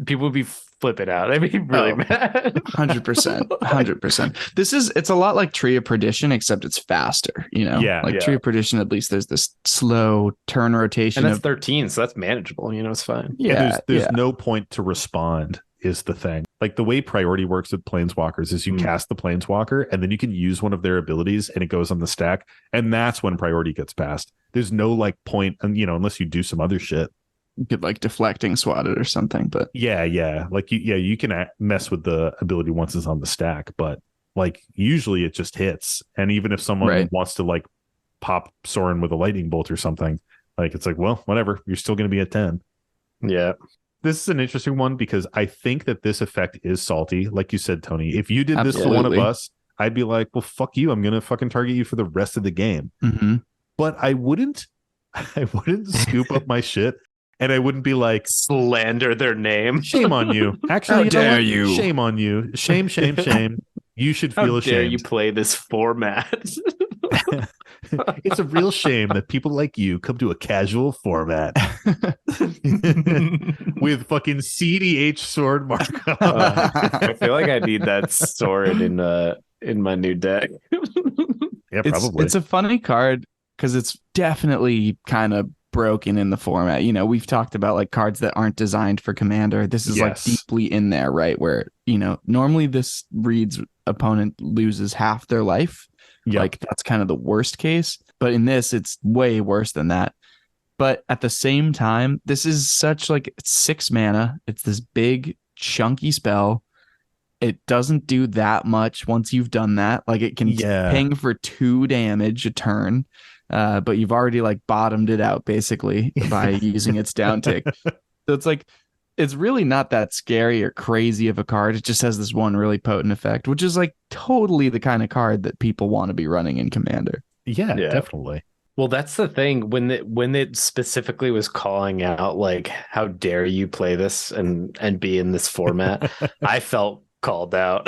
Speaker 3: people would be flipping out. I'd be really mad.
Speaker 4: 100%. 100%. It's a lot like Tree of Perdition, except it's faster, you know?
Speaker 1: Yeah.
Speaker 4: Tree of Perdition, at least there's this slow turn rotation.
Speaker 3: And that's 13, so that's manageable, you know, it's fine.
Speaker 1: Yeah, there's no point to respond is the thing. Like the way priority works with Planeswalkers is you cast the Planeswalker and then you can use one of their abilities and it goes on the stack, and that's when priority gets passed. There's no like point, and you know, unless you do some other shit.
Speaker 4: You could like deflecting swat it or something, but
Speaker 1: yeah. Like you can mess with the ability once it's on the stack, but like usually it just hits. And even if someone wants to like pop Sorin with a lightning bolt or something, Like, it's like, well, whatever. You're still going to be at 10.
Speaker 3: Yeah.
Speaker 1: This is an interesting one because I think that this effect is salty. Like you said, Tony, if you did this to one of us, I'd be like, well, fuck you. I'm going to fucking target you for the rest of the game.
Speaker 4: Mm-hmm.
Speaker 1: But I wouldn't scoop up my shit. And I wouldn't be like,
Speaker 3: slander their name.
Speaker 1: Shame on you. Actually,
Speaker 4: how dare you?
Speaker 1: Shame on you. Shame, shame, shame. You should feel ashamed.
Speaker 3: How dare you play this format?
Speaker 1: It's a real shame that people like you come to a casual format with fucking CDH sword markup.
Speaker 3: I feel like I need that sword in my new deck.
Speaker 1: Yeah, probably.
Speaker 4: It's a funny card because it's definitely kind of broken in the format. You know, we've talked about like cards that aren't designed for Commander. This is like deeply in there, right? Where, you know, normally this reads opponent loses half their life. Yep. Like that's kind of the worst case. But in this, it's way worse than that. But at the same time, this is such like it's 6 mana. It's this big chunky spell. It doesn't do that much once you've done that. Like it can ping for 2 damage a turn. But you've already like bottomed it out basically by using its down tick. So it's like, it's really not that scary or crazy of a card. It just has this one really potent effect, which is like totally the kind of card that people want to be running in Commander.
Speaker 1: Yeah, definitely.
Speaker 3: Well, that's the thing. When it specifically was calling out like, how dare you play this and be in this format, I felt called out.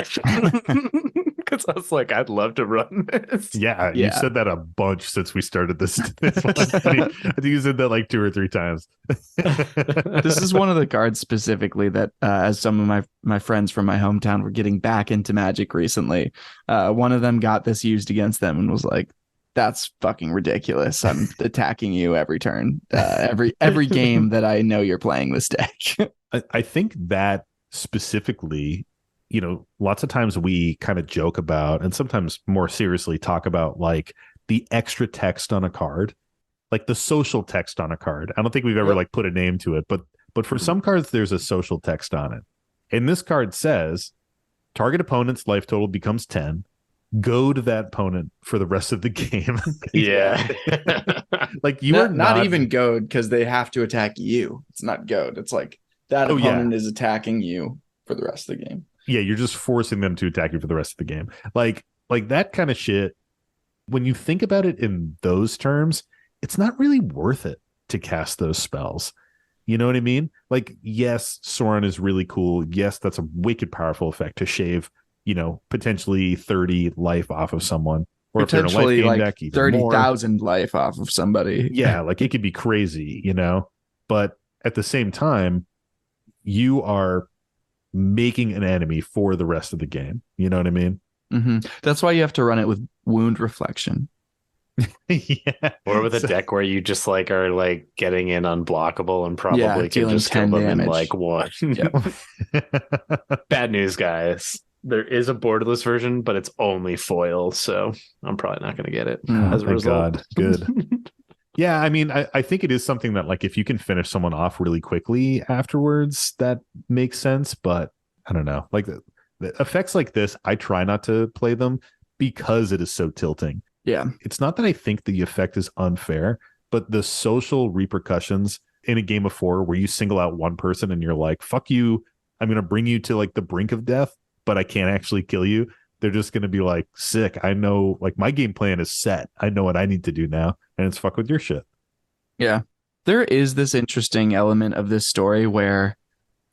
Speaker 3: Because I was like, I'd love to run this.
Speaker 1: Yeah, you said that a bunch since we started this one. I think you said that like 2 or 3 times.
Speaker 4: This is one of the cards specifically that, as some of my friends from my hometown were getting back into Magic recently, one of them got this used against them and was like, that's fucking ridiculous. I'm attacking you every turn, every game that I know you're playing this deck.
Speaker 1: I think that specifically, you know, lots of times we kind of joke about and sometimes more seriously talk about like the extra text on a card, like the social text on a card. I don't think we've ever like put a name to it, but for some cards, there's a social text on it. And this card says target opponent's life total becomes 10. Goad that opponent for the rest of the game.
Speaker 3: Yeah.
Speaker 1: Like you are
Speaker 4: not even goad because they have to attack you. It's not goad. It's like that opponent is attacking you for the rest of the game.
Speaker 1: Yeah, you're just forcing them to attack you for the rest of the game. Like that kind of shit, when you think about it in those terms, it's not really worth it to cast those spells. You know what I mean? Like, yes, Sorin is really cool. Yes, that's a wicked powerful effect to shave, you know, potentially 30 life off of someone. Or if they're in a life gain deck,
Speaker 4: 30,000 life off of somebody.
Speaker 1: Yeah, like it could be crazy, you know? But at the same time, you are making an enemy for the rest of the game. You know what I mean?
Speaker 4: Mm-hmm. That's why you have to run it with wound reflection.
Speaker 1: Yeah.
Speaker 3: Or with a deck where you just like are like getting in unblockable and probably can just kill them in like 1. Bad news, guys. There is a borderless version, but it's only foil, so I'm probably not going to get it as a result.
Speaker 1: God. Good. Yeah, I mean, I think it is something that, like, if you can finish someone off really quickly afterwards, that makes sense. But I don't know. Like, the effects like this, I try not to play them because it is so tilting.
Speaker 4: Yeah.
Speaker 1: It's not that I think the effect is unfair, but the social repercussions in a game of 4 where you single out one person and you're like, fuck you, I'm going to bring you to, like, the brink of death, but I can't actually kill you. They're just going to be like, sick. I know, like, my game plan is set. I know what I need to do now, and it's fuck with your shit.
Speaker 4: Yeah. There is this interesting element of this story where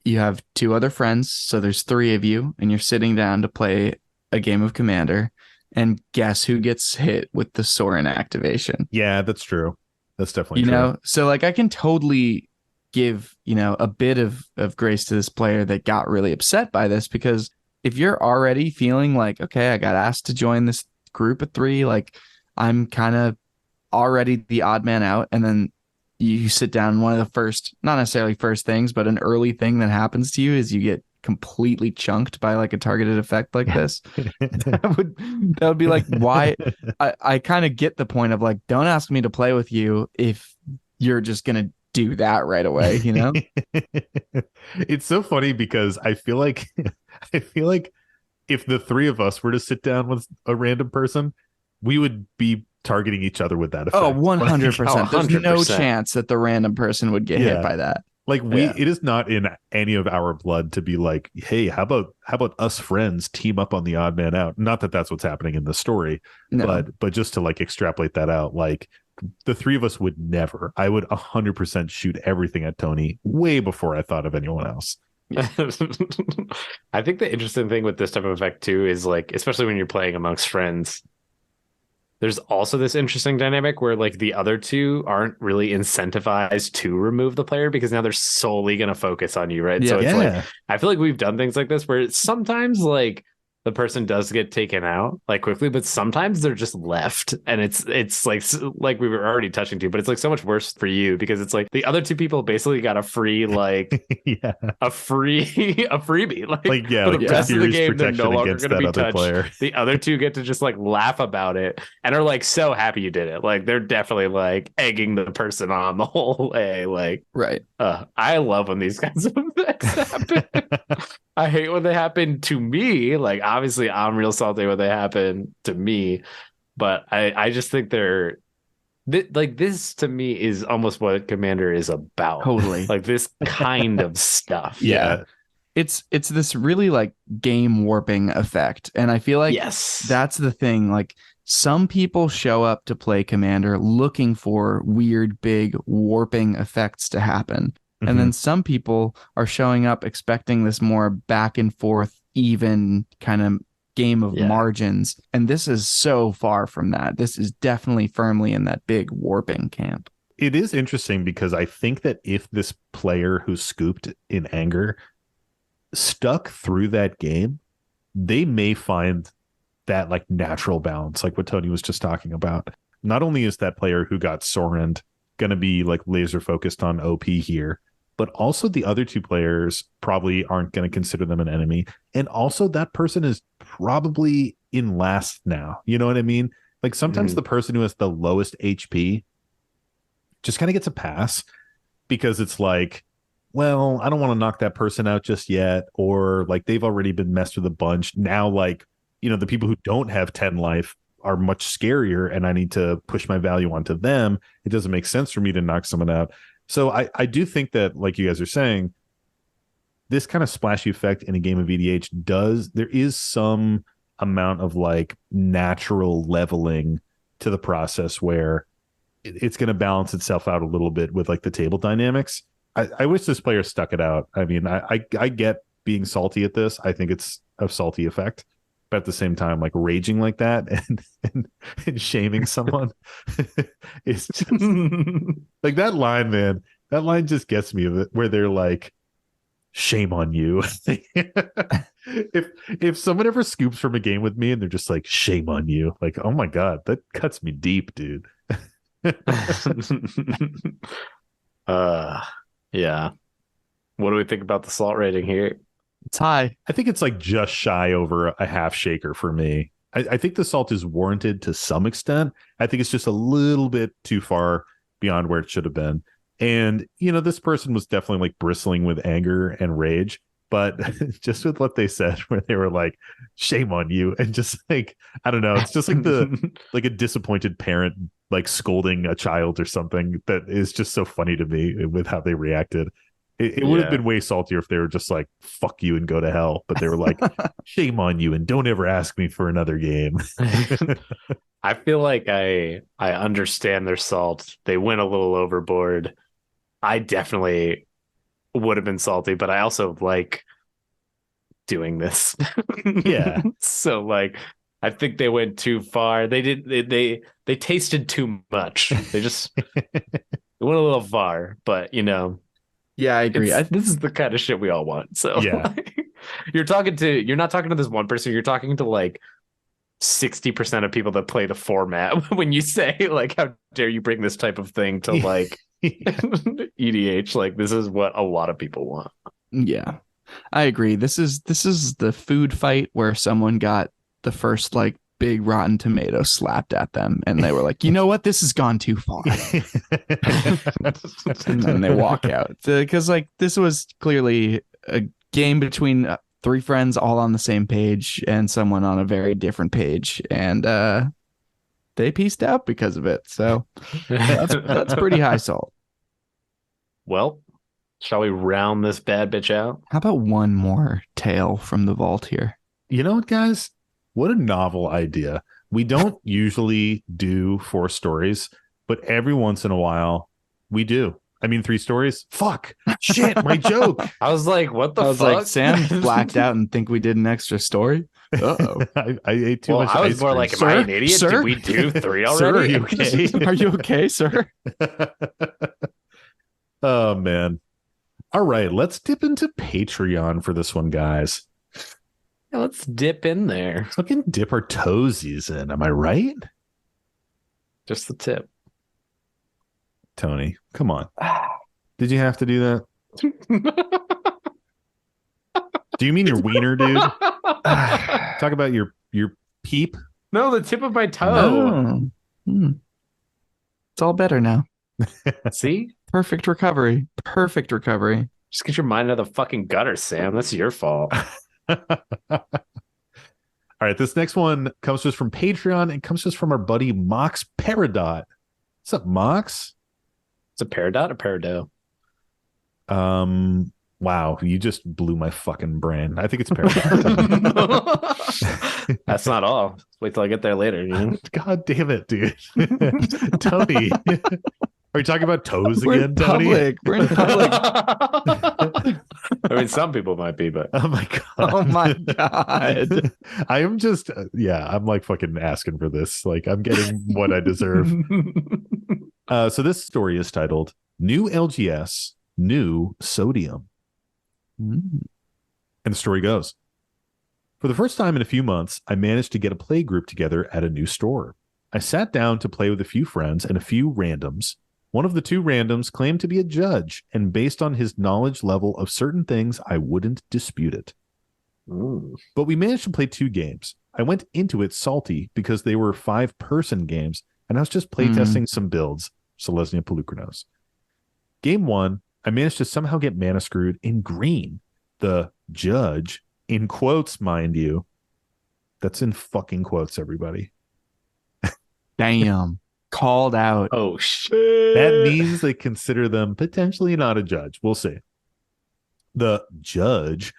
Speaker 4: you have 2 other friends. So there's 3 of you, and you're sitting down to play a game of Commander. And guess who gets hit with the Sorin activation?
Speaker 1: Yeah, that's true. That's definitely
Speaker 4: true.
Speaker 1: You
Speaker 4: know, so like I can totally give, you know, a bit of grace to this player that got really upset by this, because if you're already feeling like, okay, I got asked to join this group of 3, like I'm kind of already the odd man out, and then you sit down, one of the first, not necessarily first things, but an early thing that happens to you is you get completely chunked by like a targeted effect like this. that would be like, why? I kind of get the point of like, don't ask me to play with you if you're just gonna do that right away, you know?
Speaker 1: It's so funny because I feel like if the 3 of us were to sit down with a random person, we would be targeting each other with that effect.
Speaker 4: Oh, 100%. There's no
Speaker 3: 100%.
Speaker 4: chance that the random person would get hit by that.
Speaker 1: Like it is not in any of our blood to be like, hey, how about us friends team up on the odd man out? Not that that's what's happening in the story, but just to like extrapolate that out, like the three of us would never. I would 100% shoot everything at Tony way before I thought of anyone else.
Speaker 3: I think the interesting thing with this type of effect too is like, especially when you're playing amongst friends, there's also this interesting dynamic where like the other two aren't really incentivized to remove the player because now they're solely going to focus on you, right?
Speaker 4: Yeah.
Speaker 3: So it's like, I feel like we've done things like this where sometimes like the person does get taken out like quickly, but sometimes they're just left, and it's like we were already touching to, but it's like so much worse for you because it's like the other two people basically got a free like a freebie like for the rest of the game they're no longer going to be touched. Player. The other two get to just like laugh about it and are like so happy you did it. Like they're definitely like egging the person on the whole way. Like I love when these kinds of things happen. I hate when they happen to me. Like, obviously, I'm real salty when they happen to me, but I just think they're like this to me is almost what Commander is about.
Speaker 4: Totally,
Speaker 3: like this kind of stuff.
Speaker 4: Yeah, it's this really like game warping effect, and I feel like that's the thing. Like, some people show up to play Commander looking for weird, big warping effects to happen. And then some people are showing up expecting this more back and forth, even kind of game of margins. And this is so far from that. This is definitely firmly in that big warping camp.
Speaker 1: It is interesting because I think that if this player who scooped in anger stuck through that game, they may find that like natural balance, like what Tony was just talking about. Not only is that player who got Sorin going to be like laser focused on OP here, but also the other two players probably aren't going to consider them an enemy. And also that person is probably in last now. You know what I mean? Like sometimes the person who has the lowest HP just kind of gets a pass because it's like, well, I don't want to knock that person out just yet. Or like they've already been messed with a bunch. Now, like, you know, the people who don't have 10 life are much scarier and I need to push my value onto them. It doesn't make sense for me to knock someone out. So I do think that, like you guys are saying, this kind of splashy effect in a game of EDH there is some amount of like natural leveling to the process where it's going to balance itself out a little bit with like the table dynamics. I wish this player stuck it out. I mean, I get being salty at this. I think it's a salty effect. But at the same time, like raging like that and shaming someone is just like that line, man. That line just gets me where they're like, shame on you. if someone ever scoops from a game with me and they're just like, shame on you, like, oh my God, that cuts me deep, dude.
Speaker 3: Yeah. What do we think about the salt rating here?
Speaker 4: It's high.
Speaker 1: I think it's like just shy over a half shaker for me. I think the salt is warranted to some extent. I think it's just a little bit too far beyond where it should have been. And, you know, this person was definitely like bristling with anger and rage, but just with what they said, where they were like, shame on you. And just like, I don't know, it's just like like a disappointed parent, like scolding a child or something that is just so funny to me with how they reacted. It would have been way saltier if they were just like, fuck you and go to hell. But they were like, shame on you and don't ever ask me for another game.
Speaker 3: I feel like I understand their salt. They went a little overboard. I definitely would have been salty, but I also like doing this.
Speaker 1: Yeah.
Speaker 3: So like, I think they went too far. They tasted too much. They just went a little far, but you know.
Speaker 4: Yeah, I agree.
Speaker 3: This is the kind of shit we all want. So
Speaker 1: yeah,
Speaker 3: like, you're not talking to this one person. You're talking to like 60% of people that play the format when you say like, how dare you bring this type of thing to like EDH? Like this is what a lot of people want.
Speaker 4: Yeah, I agree. This is the food fight where someone got the first like big rotten tomato slapped at them and they were like, you know what, this has gone too far. And then they walk out because like this was clearly a game between three friends all on the same page and someone on a very different page, and they pieced out because of it. So that's pretty high salt.
Speaker 3: Well, shall we round this bad bitch out?
Speaker 4: How about one more tale from the vault here?
Speaker 1: You know what, guys? What a novel idea. We don't usually do 4 stories, but every once in a while we do. I mean, 3 stories? Fuck. Shit, my joke.
Speaker 3: I was like, what the fuck?
Speaker 4: I was like, Sam blacked out and think we did an extra story? Uh-oh.
Speaker 1: I ate too much
Speaker 3: I was
Speaker 1: ice
Speaker 3: more
Speaker 1: cream.
Speaker 3: like, am I an idiot?
Speaker 4: Sir?
Speaker 3: Did we do 3 already?
Speaker 1: Sir, are you okay?
Speaker 4: Are you okay, sir?
Speaker 1: Oh, man. All right, let's dip into Patreon for this one, guys.
Speaker 3: Yeah, let's dip in there.
Speaker 1: Fucking dip our toesies in. Am I right?
Speaker 3: Just the tip.
Speaker 1: Tony, come on. Did you have to do that? Do you mean your wiener, dude? Talk about your peep.
Speaker 3: No, the tip of my toe.
Speaker 4: It's all better now.
Speaker 3: See?
Speaker 4: Perfect recovery. Perfect recovery.
Speaker 3: Just get your mind out of the fucking gutter, Sam. That's your fault.
Speaker 1: All right, this next one comes to us from Patreon and comes to us from our buddy Mox Peridot. What's up, Mox?
Speaker 3: It's a peridot or peridot?
Speaker 1: Wow, you just blew my fucking brain. I think it's Peridot.
Speaker 3: That's not all. Wait till I get there later. You know?
Speaker 1: God damn it, dude. Tony. Are you talking about toes
Speaker 4: We're
Speaker 1: again,
Speaker 4: in
Speaker 1: Tony?
Speaker 4: public. We're in public.
Speaker 3: I mean, some people might be, but
Speaker 1: Oh my god.
Speaker 4: Oh my god.
Speaker 1: I am just I'm like fucking asking for this. Like I'm getting what I deserve. So this story is titled New LGS, New Sodium. And the story goes, for the first time in a few months, I managed to get a play group together at a new store. I sat down to play with a few friends and a few randoms. One of the 2 randoms claimed to be a judge, and based on his knowledge level of certain things, I wouldn't dispute it. But we managed to play 2 games. I went into it salty because they were 5-person games, and I was just playtesting some builds, Selesnya Pelukranos. Game 1, I managed to somehow get mana screwed in green. The judge, in quotes, mind you. That's in fucking quotes, everybody.
Speaker 4: Damn. Called out.
Speaker 3: oh shit.
Speaker 1: That means they consider them potentially not a judge. We'll see. The judge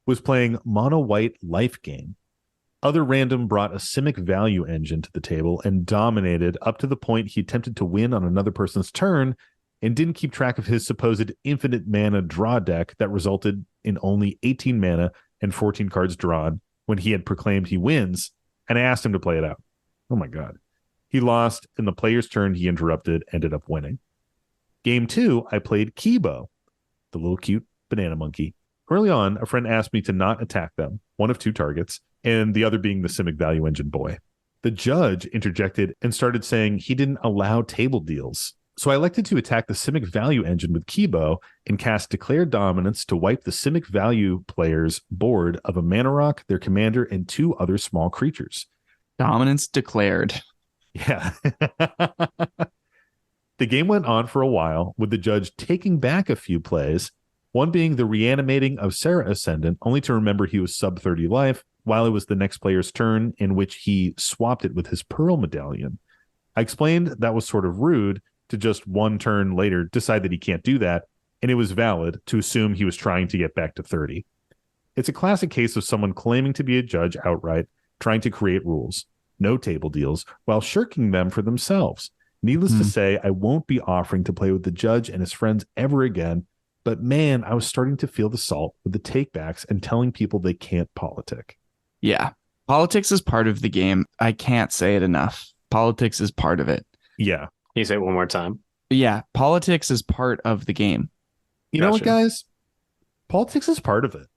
Speaker 1: was playing mono white life game. Other random brought a Simic value engine to the table and dominated up to the point he attempted to win on another person's turn and didn't keep track of his supposed infinite mana draw deck that resulted in only 18 mana and 14 cards drawn when he had proclaimed he wins, and I asked him to play it out. Oh my god. He lost, and the player's turn he interrupted ended up winning. Game 2, I played Kibo, the little cute banana monkey. Early on, a friend asked me to not attack them, one of 2 targets, and the other being the Simic Value Engine boy. The judge interjected and started saying he didn't allow table deals. So I elected to attack the Simic Value Engine with Kibo and cast Declare Dominance to wipe the Simic Value player's board of a Mana Rock, their commander, and 2 other small creatures.
Speaker 4: Dominance declared.
Speaker 1: Yeah. The game went on for a while, with the judge taking back a few plays, one being the reanimating of Sarah Ascendant, only to remember he was sub 30 life, while it was the next player's turn, in which he swapped it with his Pearl Medallion. I explained that was sort of rude to just one turn later decide that he can't do that, and it was valid to assume he was trying to get back to 30. It's a classic case of someone claiming to be a judge outright, trying to create rules, no table deals, while shirking them for themselves. Needless to say, I won't be offering to play with the judge and his friends ever again, but man, I was starting to feel the salt with the takebacks and telling people they can't politic.
Speaker 4: Yeah. Politics is part of the game. I can't say it enough. Politics is part of it.
Speaker 1: Yeah.
Speaker 3: Can you say it one more time?
Speaker 4: Yeah. Politics is part of the game.
Speaker 1: You know what, guys? Politics is part of it.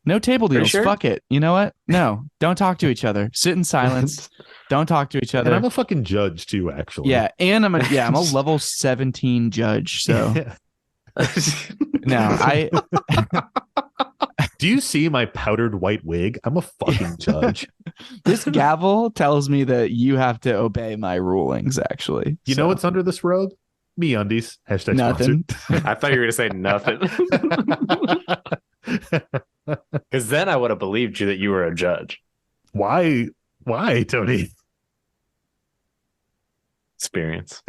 Speaker 4: No table deals.
Speaker 3: Sure?
Speaker 4: Fuck it. You know what? No, don't talk to each other. Sit in silence. Don't talk to each other.
Speaker 1: And I'm a fucking judge too, actually.
Speaker 4: Yeah, and I'm a level 17 judge. So no,
Speaker 1: Do you see my powdered white wig? I'm a fucking judge.
Speaker 4: This gavel tells me that you have to obey my rulings. Actually,
Speaker 1: You know what's under this robe? Me undies. Hashtag
Speaker 4: nothing.
Speaker 3: I thought you were going to say nothing. Because then I would have believed you that you were a judge.
Speaker 1: Why? Why, Tony?
Speaker 3: experience.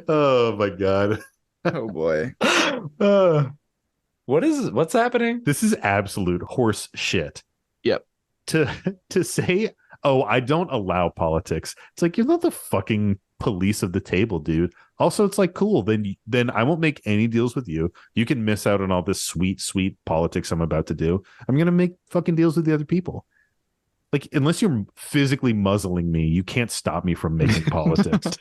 Speaker 1: Oh my god.
Speaker 4: Oh boy.
Speaker 3: What's happening?
Speaker 1: This is absolute horse shit.
Speaker 4: Yep.
Speaker 1: To say, oh, I don't allow politics. It's like, you're not the fucking police of the table, dude. Also, it's like, cool, then I won't make any deals with you. You can miss out on all this sweet politics I'm about to do. I'm gonna make fucking deals with the other people. Like, unless you're physically muzzling me, you can't stop me from making politics.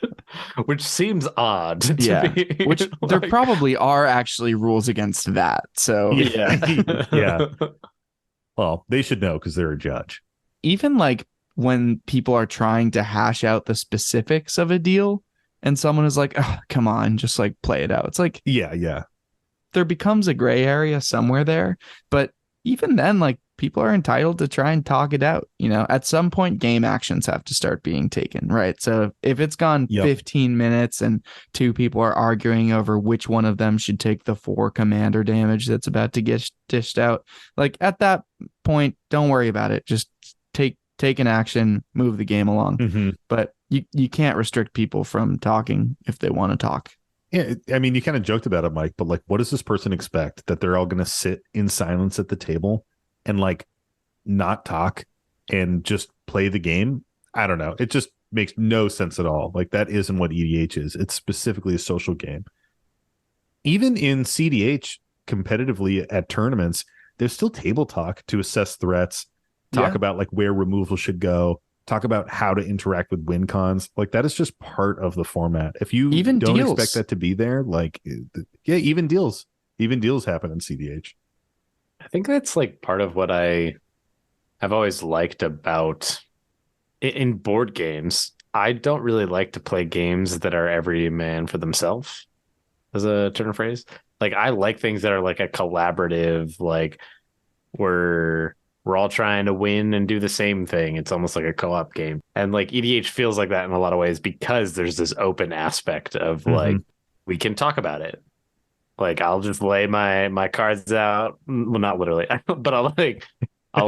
Speaker 3: Which seems odd to me.
Speaker 4: Which there probably are actually rules against that. So
Speaker 1: yeah. Well, they should know because they're a judge.
Speaker 4: Even like when people are trying to hash out the specifics of a deal and someone is like, oh, come on, just like play it out. It's like,
Speaker 1: yeah.
Speaker 4: There becomes a gray area somewhere there. But even then, like, people are entitled to try and talk it out. You know, at some point, game actions have to start being taken, right? So if it's gone 15 minutes and two people are arguing over which one of them should take the 4 commander damage that's about to get dished out, like at that point, don't worry about it. Just take an action, move the game along.
Speaker 1: Mm-hmm.
Speaker 4: But you can't restrict people from talking if they want to talk.
Speaker 1: Yeah, I mean, you kind of joked about it, Mike, but like, what does this person expect? That they're all going to sit in silence at the table and like not talk and just play the game? I don't know. It just makes no sense at all. Like, that isn't what EDH is. It's specifically a social game. Even in CDH competitively at tournaments, there's still table talk to assess threats, talk about like where removal should go, talk about how to interact with win cons. Like, that is just part of the format. If you
Speaker 4: even
Speaker 1: don't
Speaker 4: deals.
Speaker 1: expect that to be there, like, yeah, even deals happen in CDH.
Speaker 3: I think that's like part of what I've always liked about in board games. I don't really like to play games that are every man for themselves, as a turn of phrase. Like, I like things that are like a collaborative, like we're all trying to win and do the same thing. It's almost like a co-op game. And like EDH feels like that in a lot of ways because there's this open aspect of like, we can talk about it. Like, I'll just lay my cards out. Well, not literally, but I'll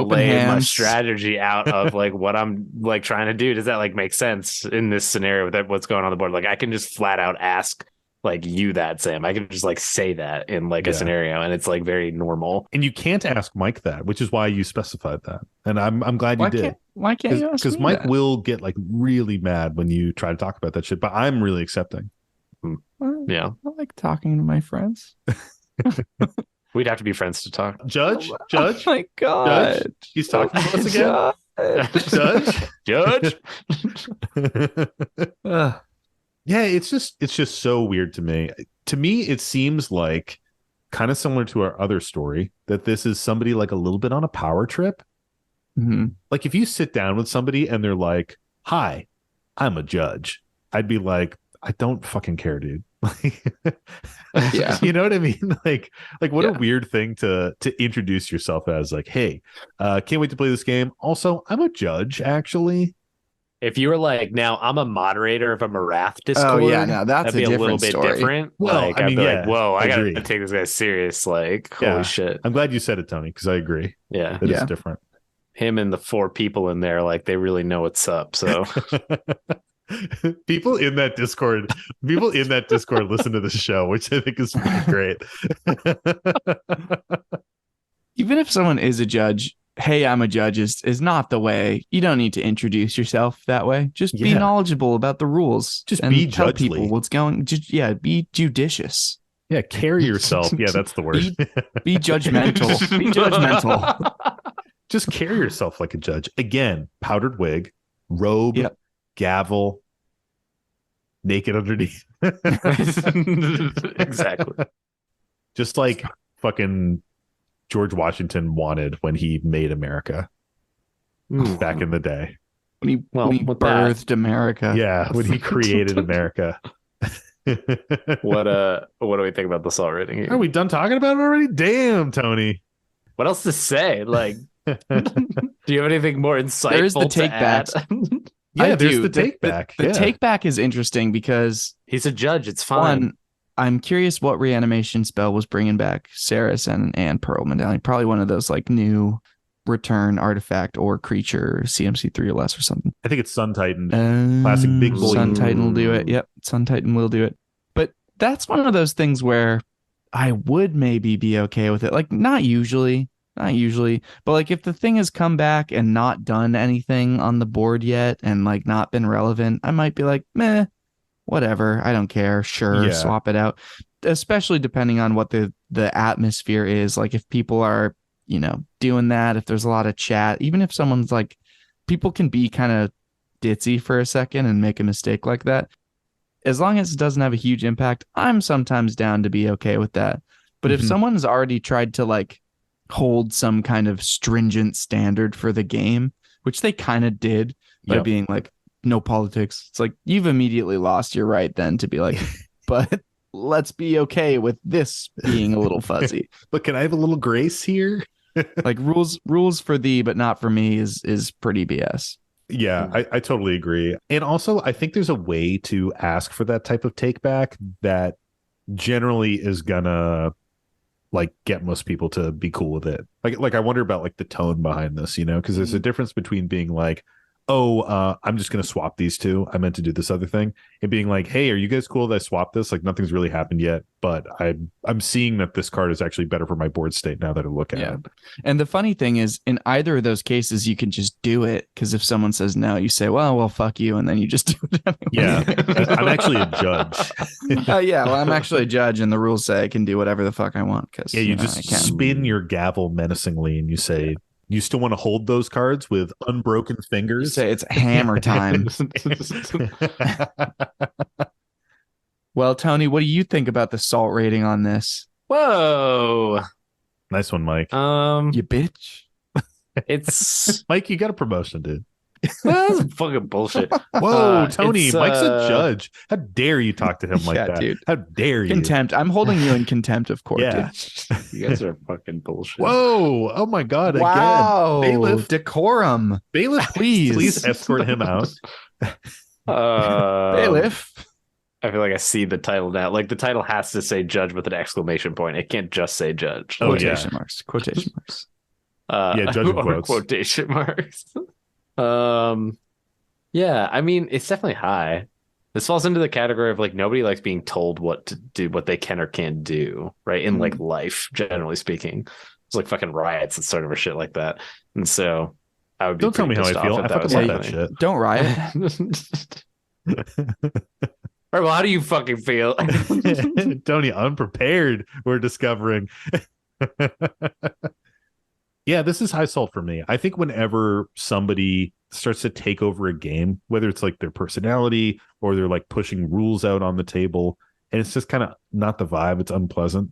Speaker 3: lay my strategy out of like what I'm like trying to do. Does that like make sense in this scenario with what's going on the board? Like, I can just flat out ask like you that, Sam. I can just like say that in like a scenario, and it's like very normal.
Speaker 1: And you can't ask Mike that, which is why you specified that. And I'm glad you did.
Speaker 4: Why can't you ask me?
Speaker 1: Because Mike
Speaker 4: that?
Speaker 1: will get like really mad when you try to talk about that shit, but I'm really accepting.
Speaker 3: Yeah,
Speaker 4: I like talking to my friends.
Speaker 3: We'd have to be friends to talk.
Speaker 1: Judge?
Speaker 4: Oh my god.
Speaker 1: Judge? He's talking to us again? Judge? Yeah, it's just so weird to me. To me, it seems like kind of similar to our other story that this is somebody like a little bit on a power trip.
Speaker 4: Mm-hmm.
Speaker 1: Like, if you sit down with somebody and they're like, "Hi, I'm a judge," I'd be like, I don't fucking care, dude.
Speaker 4: Yeah.
Speaker 1: You know what I mean? Like what a weird thing to introduce yourself as. Like, hey, can't wait to play this game. Also, I'm a judge, actually.
Speaker 3: If you were like, now I'm a moderator of a Marath Discord,
Speaker 4: now that's
Speaker 3: that'd be a little bit
Speaker 4: story.
Speaker 3: different.
Speaker 1: Well,
Speaker 3: like,
Speaker 1: I mean,
Speaker 3: I'd be like, whoa, I
Speaker 1: agree.
Speaker 3: gotta take this guy serious. Like, holy shit.
Speaker 1: I'm glad you said it, Tony, because I agree.
Speaker 3: Yeah.
Speaker 1: It's different.
Speaker 3: Him and the 4 people in there, like, they really know what's up. So
Speaker 1: people in that Discord listen to the show, which I think is great.
Speaker 4: Even if someone is a judge, hey, I'm a judge is not the way. You don't need to introduce yourself that way. Just be knowledgeable about the rules.
Speaker 1: Just
Speaker 4: and
Speaker 1: be
Speaker 4: tell
Speaker 1: judgely.
Speaker 4: people what's going. Be judicious.
Speaker 1: Yeah, carry yourself. Yeah, that's the word.
Speaker 4: Be judgmental. Be judgmental.
Speaker 1: Just carry yourself like a judge. Again, powdered wig, robe, gavel, naked underneath.
Speaker 3: Exactly.
Speaker 1: Just like fucking George Washington wanted when he made America back in the day.
Speaker 4: When he birthed America.
Speaker 1: Yeah, when he created America.
Speaker 3: What do we think about the salt rating here?
Speaker 1: Are we done talking about it already? Damn, Tony.
Speaker 3: What else to say? Like, do you have anything more insightful?
Speaker 4: There's the take back.
Speaker 1: Yeah, there's the take back.
Speaker 4: The take back is interesting because
Speaker 3: he's a judge. It's fine.
Speaker 4: One, I'm curious what reanimation spell was bringing back Saris and Pearl Medallion. Probably one of those like new return artifact or creature CMC 3 or less or something.
Speaker 1: I think it's Sun Titan. Classic big boy.
Speaker 4: Sun Titan will do it. Yep, Sun Titan will do it. But that's one of those things where I would maybe be okay with it. Like, not usually, but like if the thing has come back and not done anything on the board yet and like not been relevant, I might be like, meh, whatever. I don't care. Sure, swap it out. Especially depending on what the atmosphere is. Like if people are, doing that, if there's a lot of chat, even if someone's like, people can be kind of ditzy for a second and make a mistake like that. As long as it doesn't have a huge impact, I'm sometimes down to be okay with that. But if someone's already tried to like hold some kind of stringent standard for the game, which they kind of did by being like, no politics, it's like you've immediately lost your right then to be like, but let's be okay with this being a little fuzzy.
Speaker 1: But can I have a little grace here?
Speaker 4: Like rules for thee, but not for me is pretty BS.
Speaker 1: Yeah, I totally agree. And also, I think there's a way to ask for that type of take back that generally is gonna like get most people to be cool with it. Like I wonder about like the tone behind this, because there's a difference between being like, oh, I'm just going to swap these two. I meant to do this other thing. And being like, hey, are you guys cool that I swapped this? Like nothing's really happened yet, but I'm seeing that this card is actually better for my board state now that I look at it.
Speaker 4: And the funny thing is, in either of those cases, you can just do it. Because if someone says no, you say, well, fuck you. And then you just do it anyway.
Speaker 1: Yeah, I'm actually a judge.
Speaker 4: Well, I'm actually a judge. And the rules say I can do whatever the fuck I want. Because
Speaker 1: you just spin your gavel menacingly and you say, you still want to hold those cards with unbroken fingers?
Speaker 4: You say it's hammer time. Well, Tony, what do you think about the salt rating on this?
Speaker 3: Whoa.
Speaker 1: Nice one, Mike.
Speaker 4: You bitch.
Speaker 3: It's
Speaker 1: Mike, you got a promotion, dude.
Speaker 3: That's fucking bullshit.
Speaker 1: Whoa, Tony, Mike's a judge. How dare you talk to him like that?
Speaker 4: Dude.
Speaker 1: How dare you?
Speaker 4: Contempt. I'm holding you in contempt of court, dude.
Speaker 3: You guys are fucking bullshit.
Speaker 1: Whoa. Oh my God.
Speaker 4: Wow.
Speaker 1: Again. Bailiff.
Speaker 4: Decorum.
Speaker 1: Bailiff, please escort him out.
Speaker 4: Bailiff.
Speaker 3: I feel like I see the title now. Like the title has to say judge with an exclamation point. It can't just say judge.
Speaker 4: Quotation marks. Quotation marks.
Speaker 1: Judge in quotes.
Speaker 3: Quotation marks. Yeah, I mean, it's definitely high. This falls into the category of like nobody likes being told what to do, what they can or can't do, right? In like life, generally speaking. It's like fucking riots and sort of a shit like that. And so I would be
Speaker 1: Don't tell me how I feel. I fucking love that shit.
Speaker 4: Don't riot.
Speaker 3: Right, well, how do you fucking feel?
Speaker 1: Tony, unprepared, we're discovering. Yeah, this is high salt for me. I think whenever somebody starts to take over a game, whether it's like their personality or they're like pushing rules out on the table, and it's just kind of not the vibe, it's unpleasant.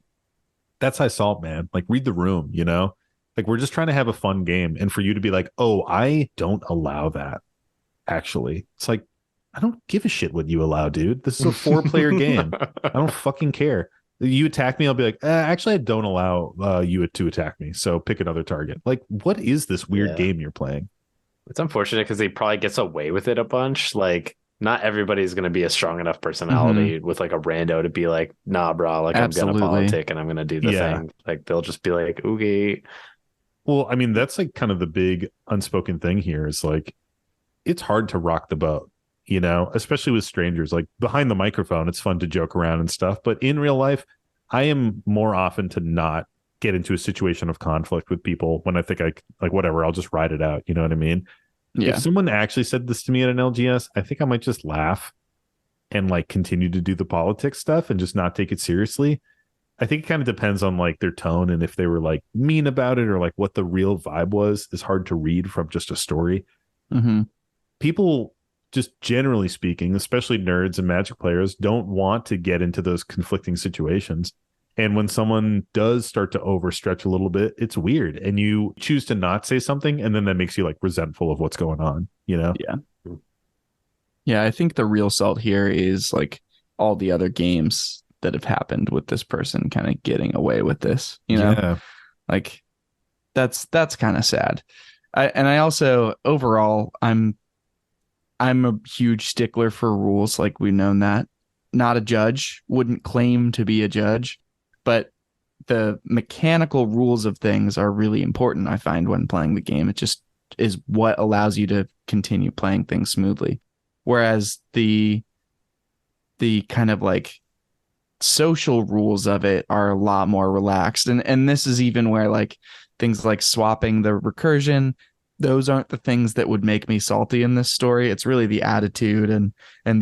Speaker 1: That's high salt, man. Like read the room, Like we're just trying to have a fun game. And for you to be like, oh, I don't allow that. Actually, it's like, I don't give a shit what you allow, dude. This is a 4-player game. I don't fucking care. You attack me, I'll be like, actually, I don't allow you to attack me. So pick another target. Like, what is this weird game you're playing?
Speaker 3: It's unfortunate because he probably gets away with it a bunch. Like, not everybody's going to be a strong enough personality with like a rando to be like, nah, bro, like
Speaker 4: Absolutely.
Speaker 3: I'm going to politic and I'm going to do the thing. Like, they'll just be like, okay.
Speaker 1: Well, I mean, that's like kind of the big unspoken thing here is like, it's hard to rock the boat. Especially with strangers. Like behind the microphone, it's fun to joke around and stuff. But in real life, I am more often to not get into a situation of conflict with people when I think whatever, I'll just ride it out. You know what I mean?
Speaker 4: Yeah.
Speaker 1: If someone actually said this to me at an LGS, I think I might just laugh and like continue to do the politics stuff and just not take it seriously. I think it kind of depends on like their tone and if they were like mean about it or like what the real vibe was is hard to read from just a story.
Speaker 4: Mm-hmm.
Speaker 1: People, just generally speaking, especially nerds and Magic players, don't want to get into those conflicting situations. And when someone does start to overstretch a little bit, it's weird. And you choose to not say something, and then that makes you like resentful of what's going on,
Speaker 4: Yeah. Yeah, I think the real salt here is like all the other games that have happened with this person kind of getting away with this,
Speaker 1: Yeah.
Speaker 4: Like that's kind of sad. I also overall I'm a huge stickler for rules. Like we've known that. Not a judge, wouldn't claim to be a judge, but the mechanical rules of things are really important, I find, when playing the game. It just is what allows you to continue playing things smoothly. Whereas the kind of like social rules of it are a lot more relaxed. And this is even where like things like swapping the recursion, those aren't the things that would make me salty in this story. It's really the attitude and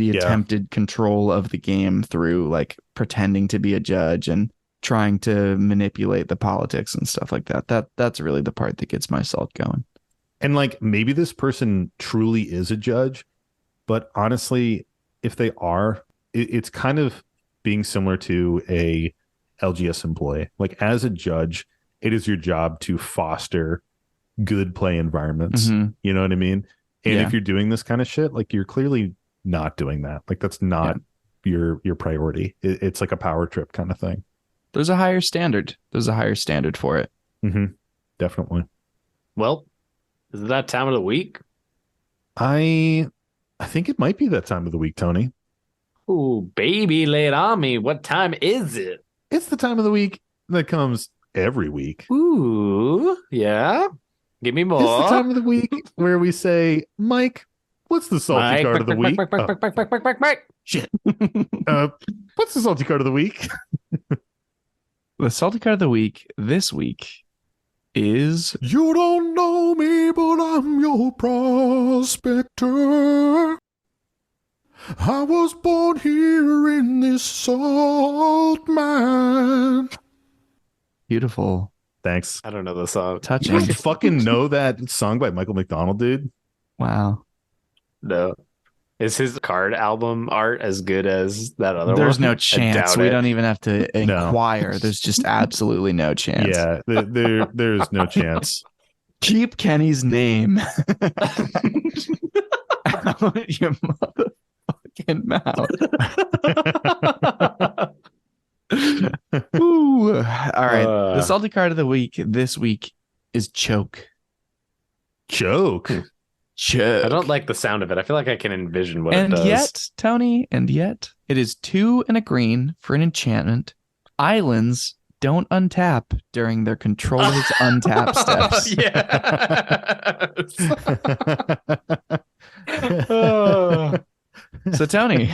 Speaker 4: the attempted control of the game through like pretending to be a judge and trying to manipulate the politics and stuff like that. That's really the part that gets my salt going.
Speaker 1: And like maybe this person truly is a judge, but honestly, if they are, it's kind of being similar to a LGS employee. Like as a judge, it is your job to foster good play environments.
Speaker 4: Mm-hmm.
Speaker 1: You know what I mean? And if you're doing this kind of shit, like you're clearly not doing that. Like that's not your priority. It's like a power trip kind of thing.
Speaker 4: There's a higher standard. There's a higher standard for it.
Speaker 1: Mm-hmm. Definitely.
Speaker 3: Well, is it that time of the week?
Speaker 1: I think it might be that time of the week, Tony.
Speaker 3: Ooh, baby, lay it on me. What time is it?
Speaker 1: It's the time of the week that comes every week.
Speaker 3: Ooh, yeah. Give me more.
Speaker 1: It's the time of the week where we say, Mike, what's the salty card of the week? Shit. What's the salty card of the week?
Speaker 4: The salty card of the week this week is...
Speaker 2: You don't know me, but I'm your prospector. I was born here in this salt mine.
Speaker 4: Beautiful.
Speaker 1: Thanks.
Speaker 3: I don't know the song.
Speaker 4: Touching.
Speaker 1: You don't fucking know that song by Michael McDonald, dude?
Speaker 4: Wow.
Speaker 3: No. Is his card album art as good as that other one?
Speaker 4: There's no chance. We don't even have to
Speaker 1: No.
Speaker 4: inquire. There's just absolutely no chance.
Speaker 1: Yeah, there's no chance.
Speaker 4: Keep Kenny's name out your motherfucking mouth. Ooh. All right. The salty card of the week this week is choke.
Speaker 1: Choke.
Speaker 4: Choke.
Speaker 3: I don't like the sound of it. I feel like I can envision what
Speaker 4: And
Speaker 3: it does.
Speaker 4: yet, Tony, it is 2 and a green for an enchantment. Islands don't untap during their controller's untap steps.
Speaker 3: Yes.
Speaker 4: So, Tony,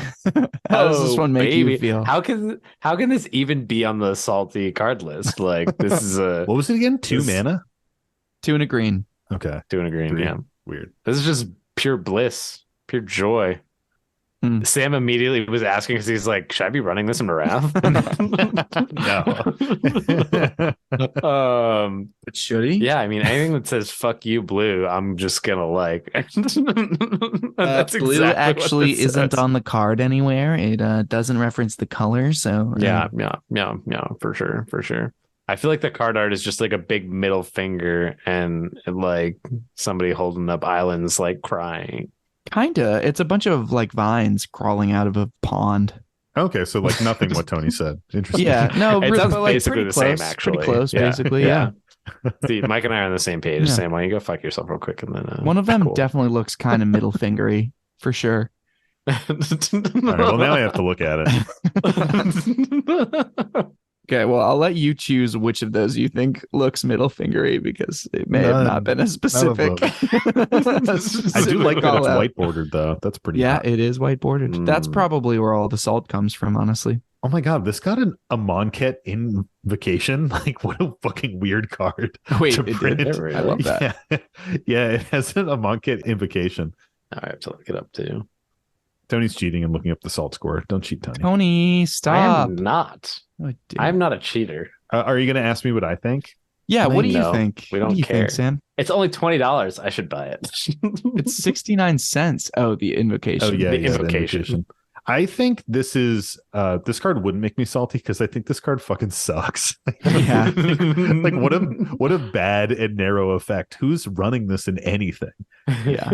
Speaker 4: how does this one make you feel?
Speaker 3: How can this even be on the salty card list? Like this is a
Speaker 1: What was it again? 2 mana?
Speaker 4: 2 and a green.
Speaker 1: Okay.
Speaker 3: 2 and a green.
Speaker 1: Green.
Speaker 3: Yeah.
Speaker 1: Weird.
Speaker 3: This is just pure bliss, pure joy.
Speaker 4: Mm.
Speaker 3: Sam immediately was asking because he's like, should I be running this in Wrath?
Speaker 1: No.
Speaker 4: But should he?
Speaker 3: Yeah, I mean, anything that says "fuck you, blue," I'm just gonna like. That's
Speaker 4: blue
Speaker 3: exactly
Speaker 4: actually
Speaker 3: what this
Speaker 4: isn't
Speaker 3: says.
Speaker 4: on the card anywhere. It doesn't reference the color, so
Speaker 3: Yeah, for sure. I feel like the card art is just like a big middle finger and like somebody holding up islands, like crying.
Speaker 4: kinda. It's a bunch of like vines crawling out of a pond.
Speaker 1: Okay, so like nothing what Tony said. Interesting.
Speaker 4: Yeah, no,
Speaker 3: It sounds
Speaker 4: but like
Speaker 3: basically
Speaker 4: pretty
Speaker 3: the
Speaker 4: close,
Speaker 3: same, actually.
Speaker 4: Pretty close,
Speaker 3: Yeah.
Speaker 4: basically. Yeah.
Speaker 3: See, Mike and I are on the same page.
Speaker 4: Yeah.
Speaker 3: Sam, why don't you go fuck yourself real quick and then
Speaker 4: One of them
Speaker 3: cool.
Speaker 4: definitely looks kind of middle fingery for sure.
Speaker 1: All right, well, now I have to look at it.
Speaker 4: Okay, well, I'll let you choose which of those you think looks middle fingery because it may have not been as specific.
Speaker 1: I do like that it's white bordered though. That's pretty.
Speaker 4: Yeah,
Speaker 1: hot.
Speaker 4: it is white bordered. That's probably where all the salt comes from, honestly.
Speaker 1: Oh my god, this got a Monket invocation. Like, what a fucking weird card.
Speaker 4: Wait,
Speaker 1: to
Speaker 4: it
Speaker 1: print.
Speaker 4: did? I love that.
Speaker 1: Yeah, it has a Monket invocation.
Speaker 3: I have to look it up too.
Speaker 1: Tony's cheating and looking up the salt score. Don't cheat, Tony.
Speaker 4: Tony,
Speaker 3: I
Speaker 4: stop.
Speaker 3: am not.
Speaker 4: Oh, dude.
Speaker 3: I'm not a cheater.
Speaker 1: Are you going to ask me what I think?
Speaker 4: Yeah, what do you
Speaker 3: No,
Speaker 4: think?
Speaker 3: we
Speaker 4: What
Speaker 3: don't
Speaker 4: do you
Speaker 3: care.
Speaker 4: think, Sam?
Speaker 3: It's only $20. I should buy it.
Speaker 4: It's 69 cents. Oh, the invocation.
Speaker 1: Oh yeah,
Speaker 3: The
Speaker 1: yeah, the
Speaker 3: invocation.
Speaker 1: I think this is this card wouldn't make me salty because I think this card fucking sucks.
Speaker 4: Yeah.
Speaker 1: Like what a bad and narrow effect. Who's running this in anything?
Speaker 4: Yeah.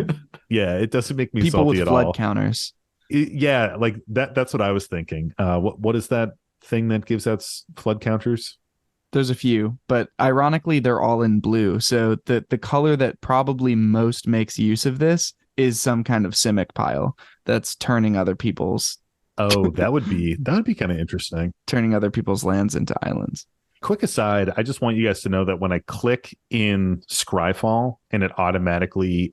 Speaker 1: Yeah, it doesn't make me
Speaker 4: People
Speaker 1: salty
Speaker 4: with
Speaker 1: at
Speaker 4: flood
Speaker 1: all.
Speaker 4: counters.
Speaker 1: Yeah, like that's what I was thinking. What is that thing that gives out flood counters?
Speaker 4: There's a few, but ironically, they're all in blue. So the color that probably most makes use of this is some kind of Simic pile that's turning other people's
Speaker 1: Oh, that would be kind of interesting.
Speaker 4: lands into islands.
Speaker 1: Quick aside, I just want you guys to know that when I click in Scryfall and it automatically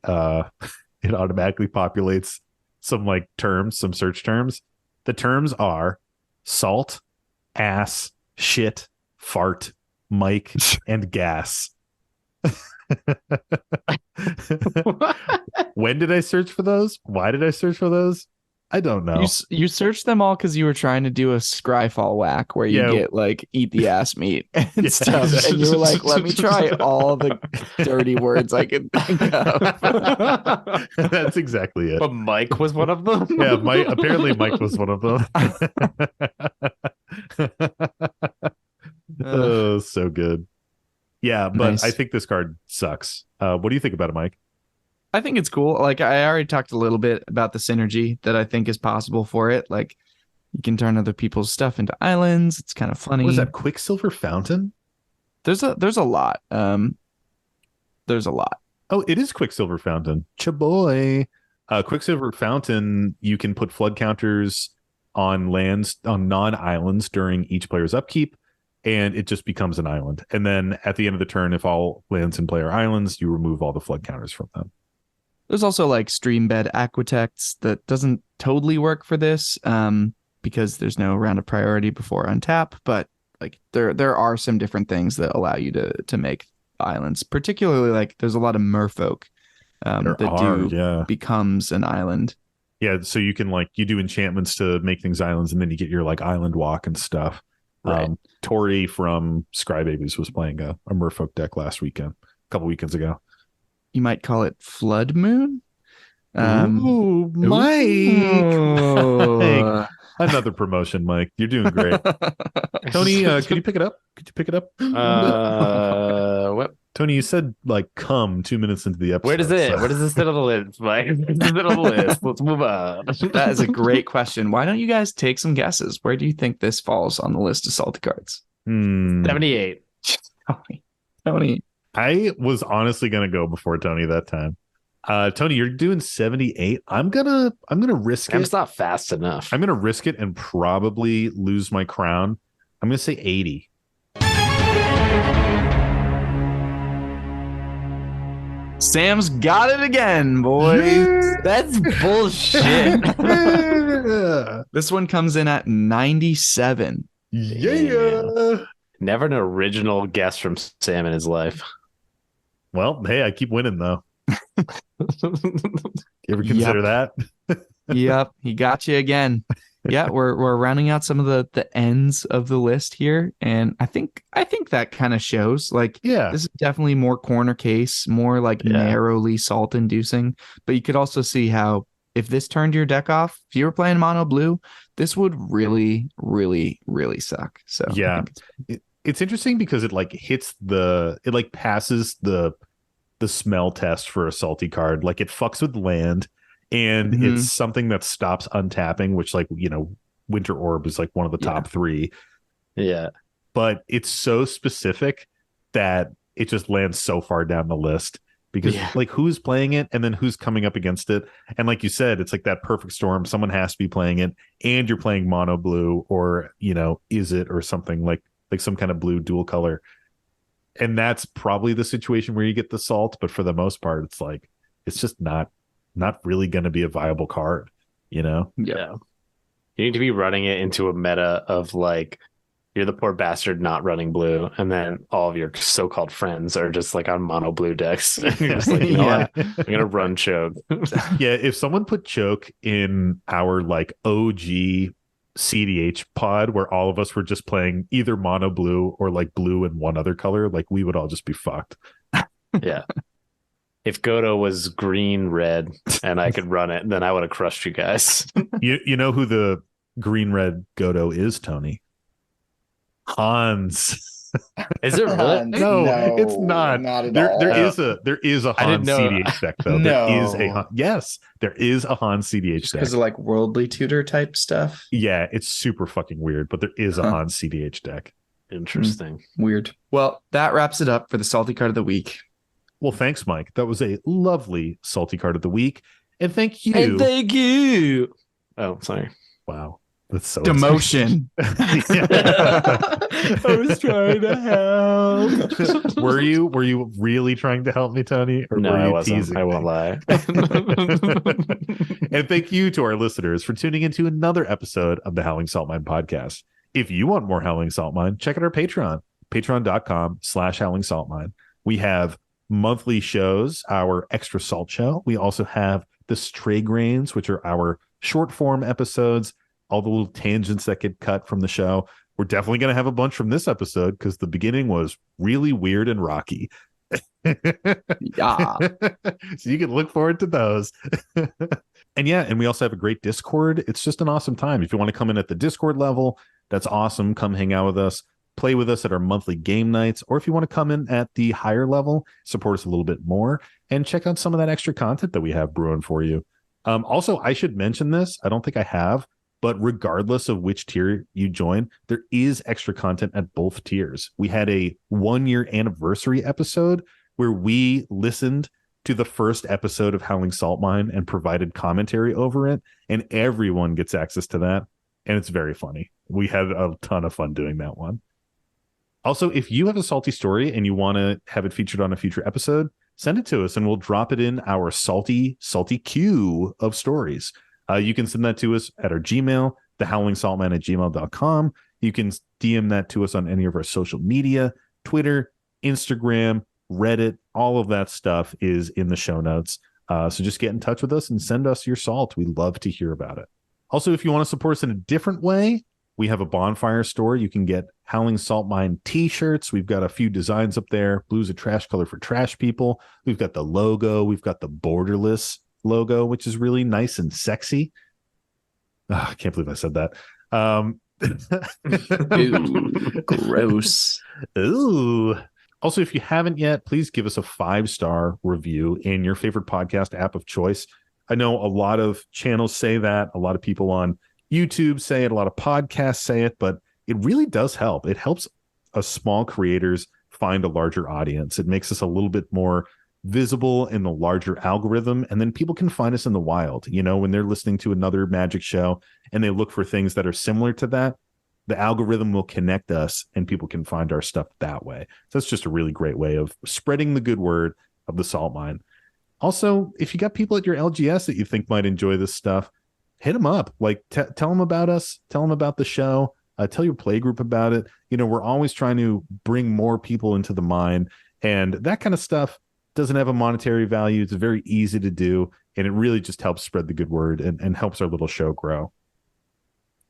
Speaker 1: populates some like terms, some search terms. The terms are salt, ass, shit, fart, mic, and gas. When did I search for those? Why did I search for those? I don't know.
Speaker 4: You searched them all because you were trying to do a Scryfall whack where you get like eat the ass meat and stuff, and you were like, "Let me try all the dirty words I can think of."
Speaker 1: That's exactly it.
Speaker 3: But Mike was one of them.
Speaker 1: Yeah, apparently Mike was one of them. Oh, so good. Yeah, but nice. I think this card sucks. What do you think about it, Mike?
Speaker 4: I think it's cool. Like, I already talked a little bit about the synergy that I think is possible for it. Like, you can turn other people's stuff into islands. It's kind of funny.
Speaker 1: What is that, Quicksilver Fountain?
Speaker 4: There's a lot. There's a lot.
Speaker 1: Oh, it is Quicksilver Fountain. Chaboy. Quicksilver Fountain, you can put flood counters on lands, on non-islands during each player's upkeep, and it just becomes an island. And then at the end of the turn, if all lands in play are islands, you remove all the flood counters from them.
Speaker 4: There's also like Streambed Aquitects that doesn't totally work for this because there's no round of priority before untap, but like there are some different things that allow you to make islands. Particularly like there's a lot of merfolk becomes an island.
Speaker 1: Yeah, so you can like you do enchantments to make things islands, and then you get your like island walk and stuff. Right. Tori from Scrybabies was playing a merfolk deck a couple weekends ago.
Speaker 4: You might call it Flood Moon.
Speaker 1: Ooh, Mike. Hey, another promotion, Mike. You're doing great. Tony, could you pick it up?
Speaker 3: What?
Speaker 1: Tony, you said like come 2 minutes into the episode.
Speaker 3: Where does it? So. Where does this sit on the list, Mike? Where does it sit on the list? Let's move on.
Speaker 4: That is a great question. Why don't you guys take some guesses? Where do you think this falls on the list of salty cards?
Speaker 3: 78.
Speaker 4: Tony.
Speaker 1: I was honestly gonna go before Tony that time. Tony, you're doing 78. I'm gonna risk it.
Speaker 3: It's not fast enough.
Speaker 1: I'm gonna risk it and probably lose my crown. I'm gonna say 80.
Speaker 4: Sam's got it again, boys.
Speaker 3: Yeah. That's bullshit.
Speaker 4: This one comes in at 97.
Speaker 1: Yeah.
Speaker 3: Never an original guess from Sam in his life.
Speaker 1: Well, hey, I keep winning though. You ever consider that?
Speaker 4: Yep, he got you again. Yeah, we're rounding out some of the ends of the list here, and I think that kind of shows. Like,
Speaker 1: yeah,
Speaker 4: this is definitely more corner case, more like narrowly salt inducing. But you could also see how if this turned your deck off, if you were playing mono blue, this would really, really, really suck. So
Speaker 1: yeah, it's interesting because it like passes the smell test for a salty card. Like it fucks with land, and it's something that stops untapping, which like, you know, Winter Orb is like one of the top 3.
Speaker 3: Yeah.
Speaker 1: But it's so specific that it just lands so far down the list because like who's playing it and then who's coming up against it. And like you said, it's like that perfect storm. Someone has to be playing it and you're playing mono blue or, you know, is it or something like some kind of blue dual color. And that's probably the situation where you get the salt. But for the most part, it's like, it's just not really going to be a viable card, you know?
Speaker 3: Yeah. You need to be running it into a meta of like, you're the poor bastard not running blue. And then all of your so-called friends are just like on mono blue decks. And you're just like, you know what? I'm going to run choke.
Speaker 1: Yeah. If someone put choke in our like OG CDH pod where all of us were just playing either mono blue or like blue and one other color, like we would all just be fucked.
Speaker 3: Yeah. If Godo was green red and I could run it, then I would have crushed you guys.
Speaker 1: You know who the green red Godo is, Tony? Hans.
Speaker 3: Is it really?
Speaker 1: No, it's not.
Speaker 5: Not at
Speaker 1: there
Speaker 5: all.
Speaker 1: There is a Hans CDH deck though.
Speaker 5: No.
Speaker 1: There is there is a Hans CDH deck
Speaker 5: because of like worldly tutor type stuff.
Speaker 1: Yeah, it's super fucking weird, but there is a Hans CDH deck.
Speaker 3: Interesting.
Speaker 5: Weird.
Speaker 4: Well, that wraps it up for the salty card of the week.
Speaker 1: Well, thanks, Mike. That was a lovely salty card of the week, and thank you.
Speaker 3: And thank you. Oh, sorry.
Speaker 1: Wow. That's so
Speaker 4: demotion.
Speaker 3: I was trying to help.
Speaker 1: Were you really trying to help me, Tony? Or
Speaker 3: No,
Speaker 1: were you
Speaker 3: I wasn't.
Speaker 1: teasing
Speaker 3: I
Speaker 1: me?
Speaker 3: won't lie.
Speaker 1: And thank you to our listeners for tuning into another episode of the Howling Salt Mine podcast. If you want more Howling Salt Mine, check out our Patreon, patreon.com/Howling Salt Mine. We have monthly shows, our extra salt show. We also have the Stray Grains, which are our short form episodes, all the little tangents that get cut from the show. We're definitely going to have a bunch from this episode because the beginning was really weird and rocky.
Speaker 4: Yeah.
Speaker 1: So you can look forward to those. And we also have a great Discord. It's just an awesome time. If you want to come in at the Discord level, that's awesome. Come hang out with us, play with us at our monthly game nights, or if you want to come in at the higher level, support us a little bit more and check out some of that extra content that we have brewing for you. Also, I should mention this. I don't think I have, but regardless of which tier you join, there is extra content at both tiers. We had a 1-year anniversary episode where we listened to the first episode of Howling Salt Mine and provided commentary over it, and everyone gets access to that, and it's very funny. We had a ton of fun doing that one. Also, if you have a salty story and you want to have it featured on a future episode, send it to us and we'll drop it in our salty queue of stories. You can send that to us at our Gmail, thehowlingsaltman@gmail.com. You can DM that to us on any of our social media, Twitter, Instagram, Reddit. All of that stuff is in the show notes. So just get in touch with us and send us your salt. We love to hear about it. Also, if you want to support us in a different way, we have a bonfire store. You can get Howling Salt Mine t-shirts. We've got a few designs up there. Blue's a trash color for trash people. We've got the logo. We've got the borderless logo, which is really nice and sexy. Oh, I can't believe I said that.
Speaker 4: Ew, gross.
Speaker 1: Ooh. Also, if you haven't yet, please give us a 5-star review in your favorite podcast app of choice. I know a lot of channels say that. A lot of people on YouTube say it. A lot of podcasts say it, but it really does help. It helps us small creators find a larger audience. It makes us a little bit more visible in the larger algorithm, and then people can find us in the wild. You know, when they're listening to another magic show and they look for things that are similar to that, the algorithm will connect us and people can find our stuff that way. So that's just a really great way of spreading the good word of the salt mine. Also, if you got people at your LGS that you think might enjoy this stuff, hit them up. Like, tell them about us, tell them about the show, tell your play group about it. You know, we're always trying to bring more people into the mine, and that kind of stuff doesn't have a monetary value. It's very easy to do, and it really just helps spread the good word and helps our little show grow.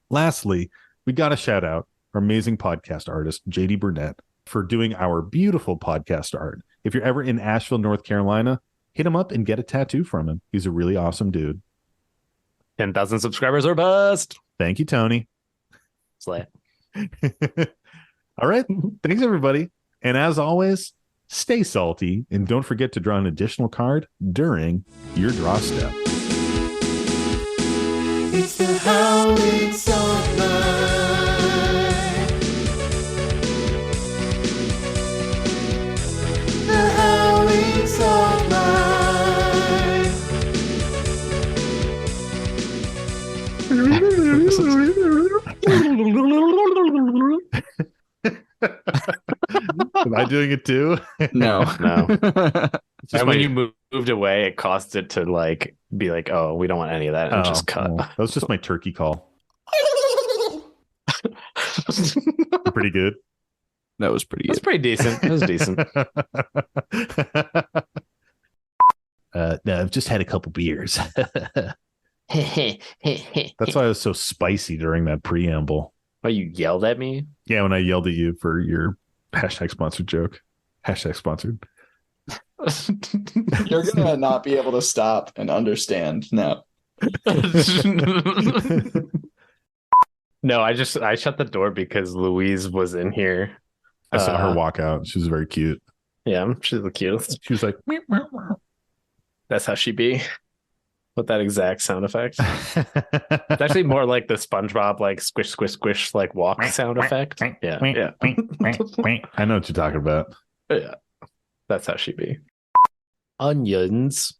Speaker 1: Lastly, we got to shout out our amazing podcast artist, JD Burnett, for doing our beautiful podcast art. If you're ever in Asheville, North Carolina, hit him up and get a tattoo from him. He's a really awesome dude.
Speaker 3: 10,000 subscribers or bust.
Speaker 1: Thank you, Tony.
Speaker 3: Slay.
Speaker 1: All right. Thanks, everybody. And as always, stay salty and don't forget to draw an additional card during your draw step.
Speaker 2: It's the Howling Salt Mine. The Howling Salt Mine.
Speaker 1: Am I doing it too?
Speaker 4: No.
Speaker 3: And when you moved away, it caused it to like be like, oh, we don't want any of that, and just cut.
Speaker 1: Oh, that was just my turkey call. Pretty good.
Speaker 4: That was pretty
Speaker 3: That's
Speaker 4: good.
Speaker 3: pretty decent. It was decent.
Speaker 1: No, I've just had a couple beers. That's why I was so spicy during that preamble.
Speaker 3: Oh, you yelled at me?
Speaker 1: Yeah, when I yelled at you for your hashtag sponsored joke. Hashtag sponsored.
Speaker 5: You're gonna not be able to stop and understand now.
Speaker 3: No, I shut the door because Louise was in here.
Speaker 1: I saw her walk out. She was very cute.
Speaker 3: Yeah, she's the cutest.
Speaker 1: She was like, meow, meow, meow.
Speaker 3: That's how she be. With that exact sound effect. It's actually more like the SpongeBob like squish, squish, squish like walk sound effect. Yeah.
Speaker 1: I know what you're talking about.
Speaker 3: Yeah. That's how she be. Onions.